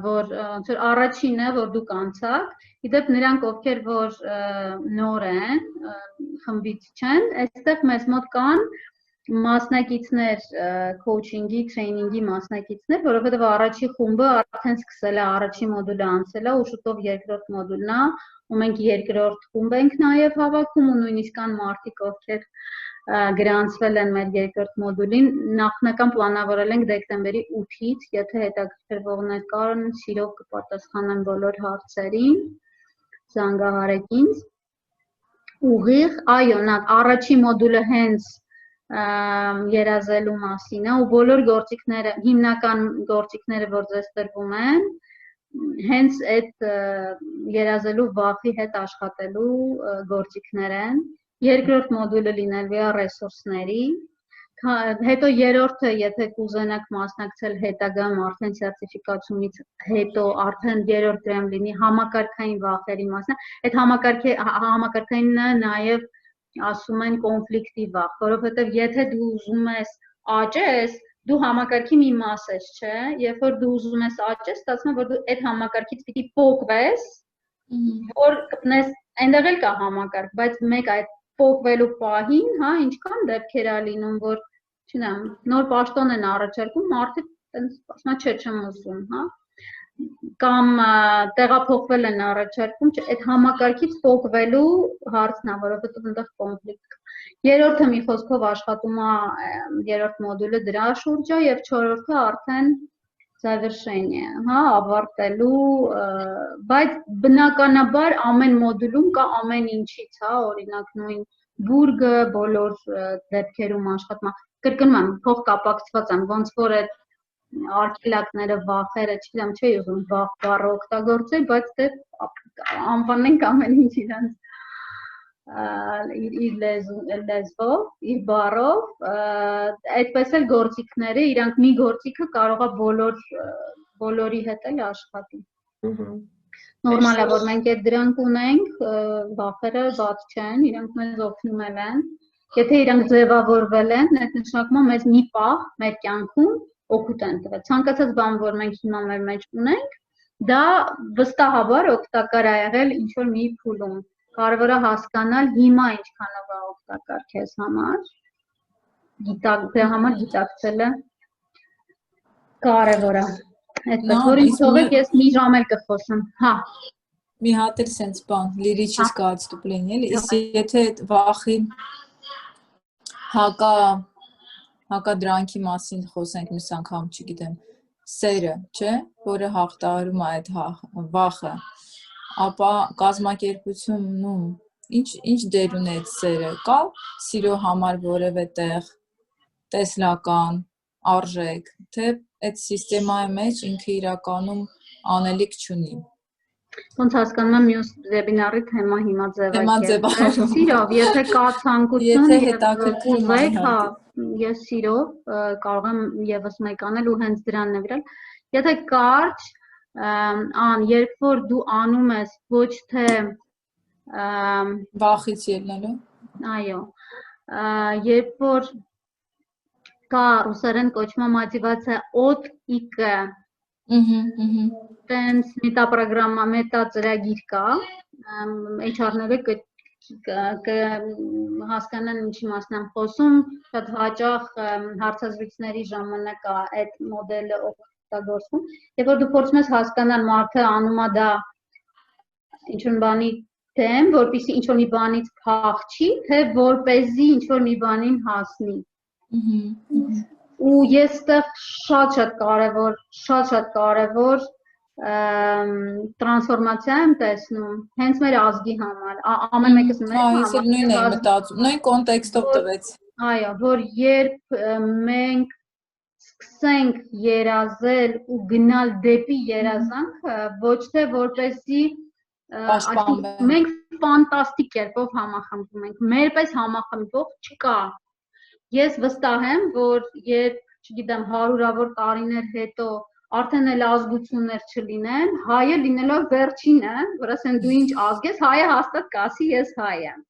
որ ոնց որ առաջինը, որ դուք անցաք, իդեպ նրանք ովքեր որ նոր են, խմբից չեն, այստեղ մեզ մոտ կան մասնակիցներ, քոուչինգի, տրեյնինգի մասնակիցներ, որովհետև առաջի խումբը արդեն սկսել է, առաջի մոդուլը անցել է ու շուտով երկրորդ մոդուլն է, ու մենք երկրորդ խումբ ենք նաև հավաքում ու նույնիսկ կան մարդիկ, ովքեր գրանցվել են մեր երկրորդ մոդուլին, նախնական պլանավորել ենք դեկտեմբերի 8-ից, եթե հետաքրքրվողներ կան, սիրով կպատասխանեմ բոլոր հարցերին, զանգահարեք ինձ։ Ուղիղ, այո, առաջի մոդուլը հենց երազելու մասին է ու բոլոր գործիքները, հիմնական գործիքները, որ ձեզ տրվում են, հենց այդ երազելու վախի հետ աշխատելու գործիքներ են Երկրորդ մոդուլը լինելու է ռեսուրսների, հետո երրորդը, եթե կուզենաք մասնակցել հետագայում արդեն սերտիֆիկացումից հետո արդեն երրորդ դրամ լինի համակարգային վախերի մասն, այդ համակարգայինը նաև ասում են կոնֆլիկտի վախ, որովհետև եթե դու ուզում ես աճես, դու համակարգի մի մաս ես, չէ, երբ որ դու ուզում ես աճես, ստացվում է, որ դու այդ համակարգից պիտի փոխվես, որ կպնես, այնտեղ էլ կա համակարգ, բայց մեկ այդ փոխվելու պահին, հա, ինչքան դեպքեր ա լինում, որ, չնամ, նոր պաշտոն են առաջարկում, մարդիկ տենց ասում է, չեմ ուզում, հա, կամ տեղափոխվել են առաջարկում, այդ համակարգից փոխվելու հարցն է, որովհետև այնտեղ կոնֆլիկտ կա։ Երրորդը մի խոսքով աշխատում է երրորդ մոդուլը դրա շուրջ է եւ չորրորդը արդեն завершение, հա, ավարտելու, բայց բնականաբար ամեն մոդուլում կա ամեն ինչից, հա, օրինակ նույն բուրգը, բոլոր դեպքերում աշխատում է, կրկնում եմ, փոխկապակցված եմ, ոնց որ այդ արգելակները, վախերը, չգիտեմ, չի ուզում վախ բառը օգտագործել, բայց դե անվանենք ամեն ինչ իրանց իր լեզվով, իր բառով, այդպես էլ գործիքները, իրանք մի գործիքը կարող է բոլորի հետ էլ աշխատի։ Նորմալ է, որ մենք այդ դրանք ունենք, վախերը բաց չեն, իրանք մեզ օգնում են, եթե իրանք ձևավորվել են, այդ նշանակում է մեզ մի պահ մեր կյանքում օգուտ են տվել։ Ցանկացած բան, որ մենք հիմա մեր մեջ ունենք, դա վստահաբար օգտակար է եղել ինչ-որ մի փուլում։ Կարևոր է հասկանալ հիմա ինչքանով է օգտակար քեզ համար, դրա համար գիտակցելը կարևոր է։ Այդպես որ ինձ թողեք ես մի ժամ էլ կխոսեմ, հա։ Մի հատ էլ սենց բան, լիրическое отступление, իսկ եթե վախի հակադրանքի մասին խոսենք մյուս անգամ, չգիտեմ, սերը, չէ, որը հաղթահարում է այդ վախը, ապա կազմակերպությունում ինչ դեր ունի այդ սերը, կա սիրո համար որևէ տեղ, տեսլական, արժեք, թե այդ սիստեմայի մեջ ինքը իրականում անելիք չունի։ Ոնց հասկանում եմ մյուս վեբինարի թեմա հիմա ձևակերպել։ Սիրով, եթե կա ցանկություն, եթե հետաքրքրում է, հա, ես սիրով կարող եմ եւս մեկ անել ու հենց դրան նվիրել։ Եթե կարճ, երբ որ դու անում ես ոչ թե վախից ելնելու, այո, երբ որ կա ռուսերեն կոչվում мотивация от и к, տենց մետա ծրագիր կա, HR-ները կհասկանան ինչի մասն եմ խոսում, շատ հաճախ հարցազրույցների ժամանակ այդ մոդելը օգտագործվում, երբ որ դու փորձում ես հասկանալ մարդը անում է դա ինչ-որ բանի դեմ, որպեսզի ինչ-որ մի բանից փախչի, թե որպեսզի ինչ-որ մի բանին հասնի։ Ու ես այդտեղ շատ կարևոր տրանսֆորմացիա եմ տեսնում հենց մեր ազգի համար, ամեն մեկս մեր ես էլ նույնն եմ մտածում, նույն կոնտեքստով տվեց։ Այո, որ երբ մենք սկսենք երազել ու գնալ դեպի երազանքը, ոչ թե որպեսզի մենք ֆանտաստիկ կերպով համախմբվում ենք, մեր պես համախմբող չկա։ Ես վստահ եմ, որ երբ, չգիտեմ, հարյուրավոր տարիներ հետո արդեն էլ ազգություններ չլինեն, հայը լինելով վերջինը, որ ասեն դու ինչ ազգ ես, հայը հաստատ կասի ես հայ եմ։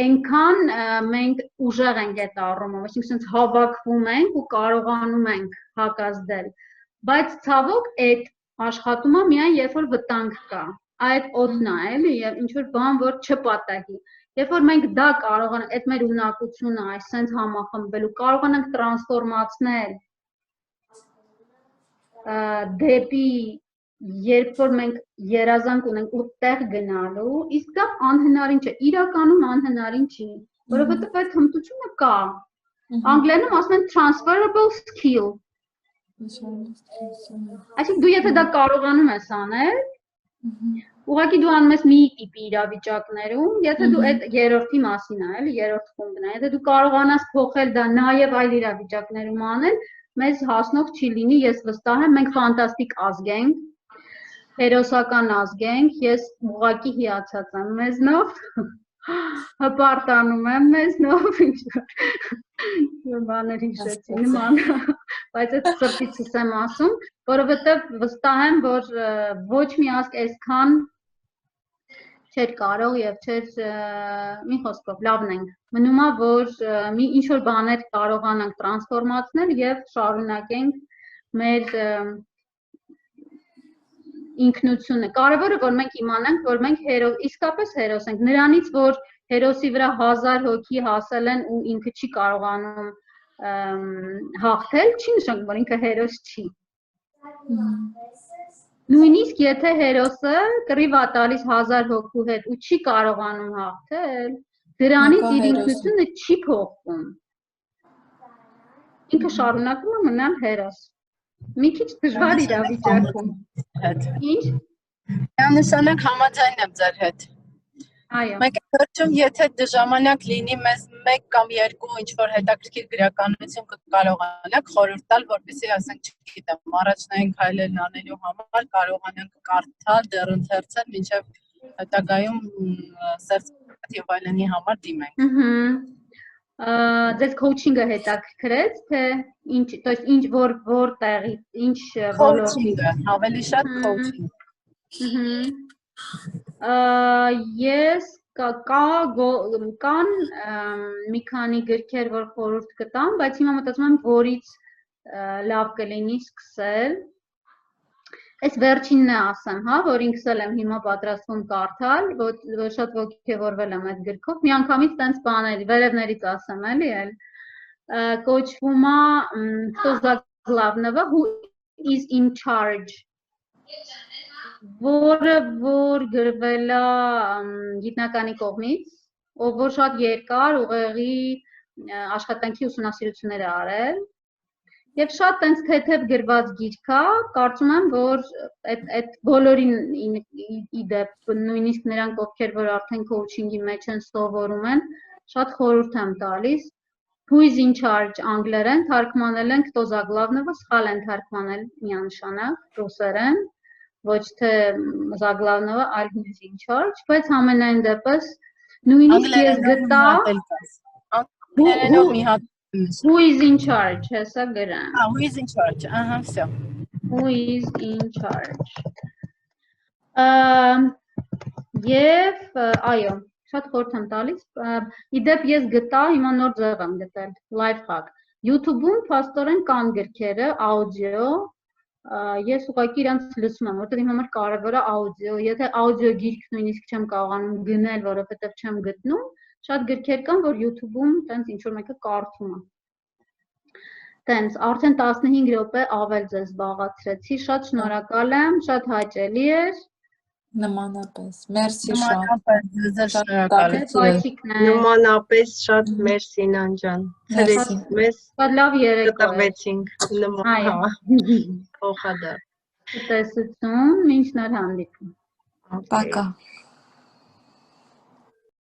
Այնքան մենք ուժեղ ենք այդ առումով, այսինքն հավաքվում ենք ու կարողանում ենք հակազդել, բայց ցավոք այդ աշխատումը միայն երբ որ վտանգ կա, այդ օդն է, էլի, եւ ինչ որ բան, որ չպատահի։ Երբ որ մենք դա կարողանանք, այդ մեր ունակությունը, այսպես համախմբելու, կարողանանք տրանսֆորմացնել դեպի երբ որ մենք երազանք ունենք ուտեղ գնալու, իսկ դա անհնարին չէ, իրականում անհնարին չի, որովհետև այդ հմտությունը կա։ Անգլերենում ասում են transferable skill։ Այսինքն դու եթե դա կարողանում ես անել, ուղղակի դու անում ես մի տիպի իրավիճակներում, եթե դու այդ երրորդի մասին է, էլի, երրորդ խումբն է, եթե դու կարողանաս փոխել դա նաև այլ իրավիճակներում անել, մեզ հասնող չի լինի, ես վստահ եմ, մենք ֆանտաստիկ ազգ ենք, հերոսական ազգ ենք, ես ուղղակի հիացած եմ մեզնով, հպարտանում եմ մեզ նով ինչ-որ բաներ հիշեցի նման, բայց այդ սրտիցս եմ ասում, որովհետև վստահ եմ, որ ոչ մի ազգ այսքան չէր կարող եւ չէր մի խոսքով լավն ենք։ Մնում է, որ մի ինչ-որ բաներ կարողանանք տրանսֆորմացնել եւ շարունակենք մեր ինքնությունը։ Կարևորը որ մենք իմանանք, որ մենք իսկապես հերոս ենք։ Նրանից, որ հերոսի վրա 1000 հոգի հասել են ու ինքը չի կարողանում հաղթել, չի նշանակում, որ ինքը հերոս չի։ Նույնիսկ եթե հերոսը կռիվ է տալիս 1000 հոգու հետ ու չի կարողանում հաղթել, դրանից իր ինքնությունը չի փոխվում։ Ինքը շարունակում է մնալ հերոս։ Մի քիչ դժվար իրավիճակում։ Ինչ? Միանշանակ համաձայն եմ ձեր հետ։ Այո։ Մենք վերջում եթե ժամանակ լինի մեզ 1 կամ 2 ինչ-որ հետաքրքիր գրականություն կարողանանք խորհուրդ տալ, որպեսզի ասենք, չգիտեմ, առաջնային քայլերն անելու համար կարողանանք կարդալ, դեռ ընթերցել, մինչև հետագայում սերտիֆիկատ այլնի համար դիմենք։ Ձեզ coaching-ը հետաքրքրեց, թե ինչ, то есть ինչ որտեղի, ինչ coaching-ը, ավելի շատ coaching։ Ես կան մի քանի գրքեր, որ խորհուրդ կտամ, բայց հիմա մտածում եմ, որից լավ կլինի սկսել։ Այս վերջինն է ասեմ, հա, որ ինքս եմ հիմա պատրաստվում կարդալ, որ շատ ոգևորվել եմ այդ գրքով, միանգամից տենց բաներ, վերևներից ասեմ, էլի, կոչվում է «Кто заглавного», Who is in charge, որը որ գրվել է գիտնականի կողմից, ով որ շատ երկար ուղեղի աշխատանքի ուսումնասիրություններ է արել, Եվ շատ տենց թեթև գրված գիրք է, կարծում եմ, որ այդ բոլորին իդեպ նույնիսկ նրանք ովքեր որ արդեն coaching-ի մեջ են սովորում են, շատ խորհուրդ եմ տալիս։ Who is in charge անգլերեն թարգմանել են «Кто заглавного», սխալ են թարգմանել միանշանակ ռուսերեն, ոչ թե «Заглавного», այլ «Who is in charge», բայց համենայն դեպս նույնիսկ ես գտա Who is in charge, հեսա գրեմ։ Who is in charge, всё։ Who is in charge։ Եվ այո, շատ խորհուրդ եմ տալիս։ Իդեպ ես գտա, հիմա նոր ձև եմ գտել, life hack։ YouTube-ում փաստորեն կան գրքերը, աուդիո, ես ուղղակի իրանց լսում եմ, որովհետև իմ համար կարևոր է աուդիո։ Եթե աուդիո գիրք նույնիսկ չեմ կարողանում գնել, որովհետև չեմ գտնում, շատ գրքեր կան, որ YouTube-ում տենց ինչ-որ մեկը կարդում է։ Տենց, արդեն 15 րոպե ավել ձեզ զբաղացրեցի, շատ շնորհակալ եմ, շատ հաճելի էր։ Նմանապես, մերսի շատ։ Նմանապես, շնորհակալ եմ։ Նմանապես շատ մերսի Նան ջան։ Մեզ շատ լավ երեկո էր։ Կտվեցինք նման, փոխադարձ։ Տեսություն, մինչ նոր հանդիպում։ Пока։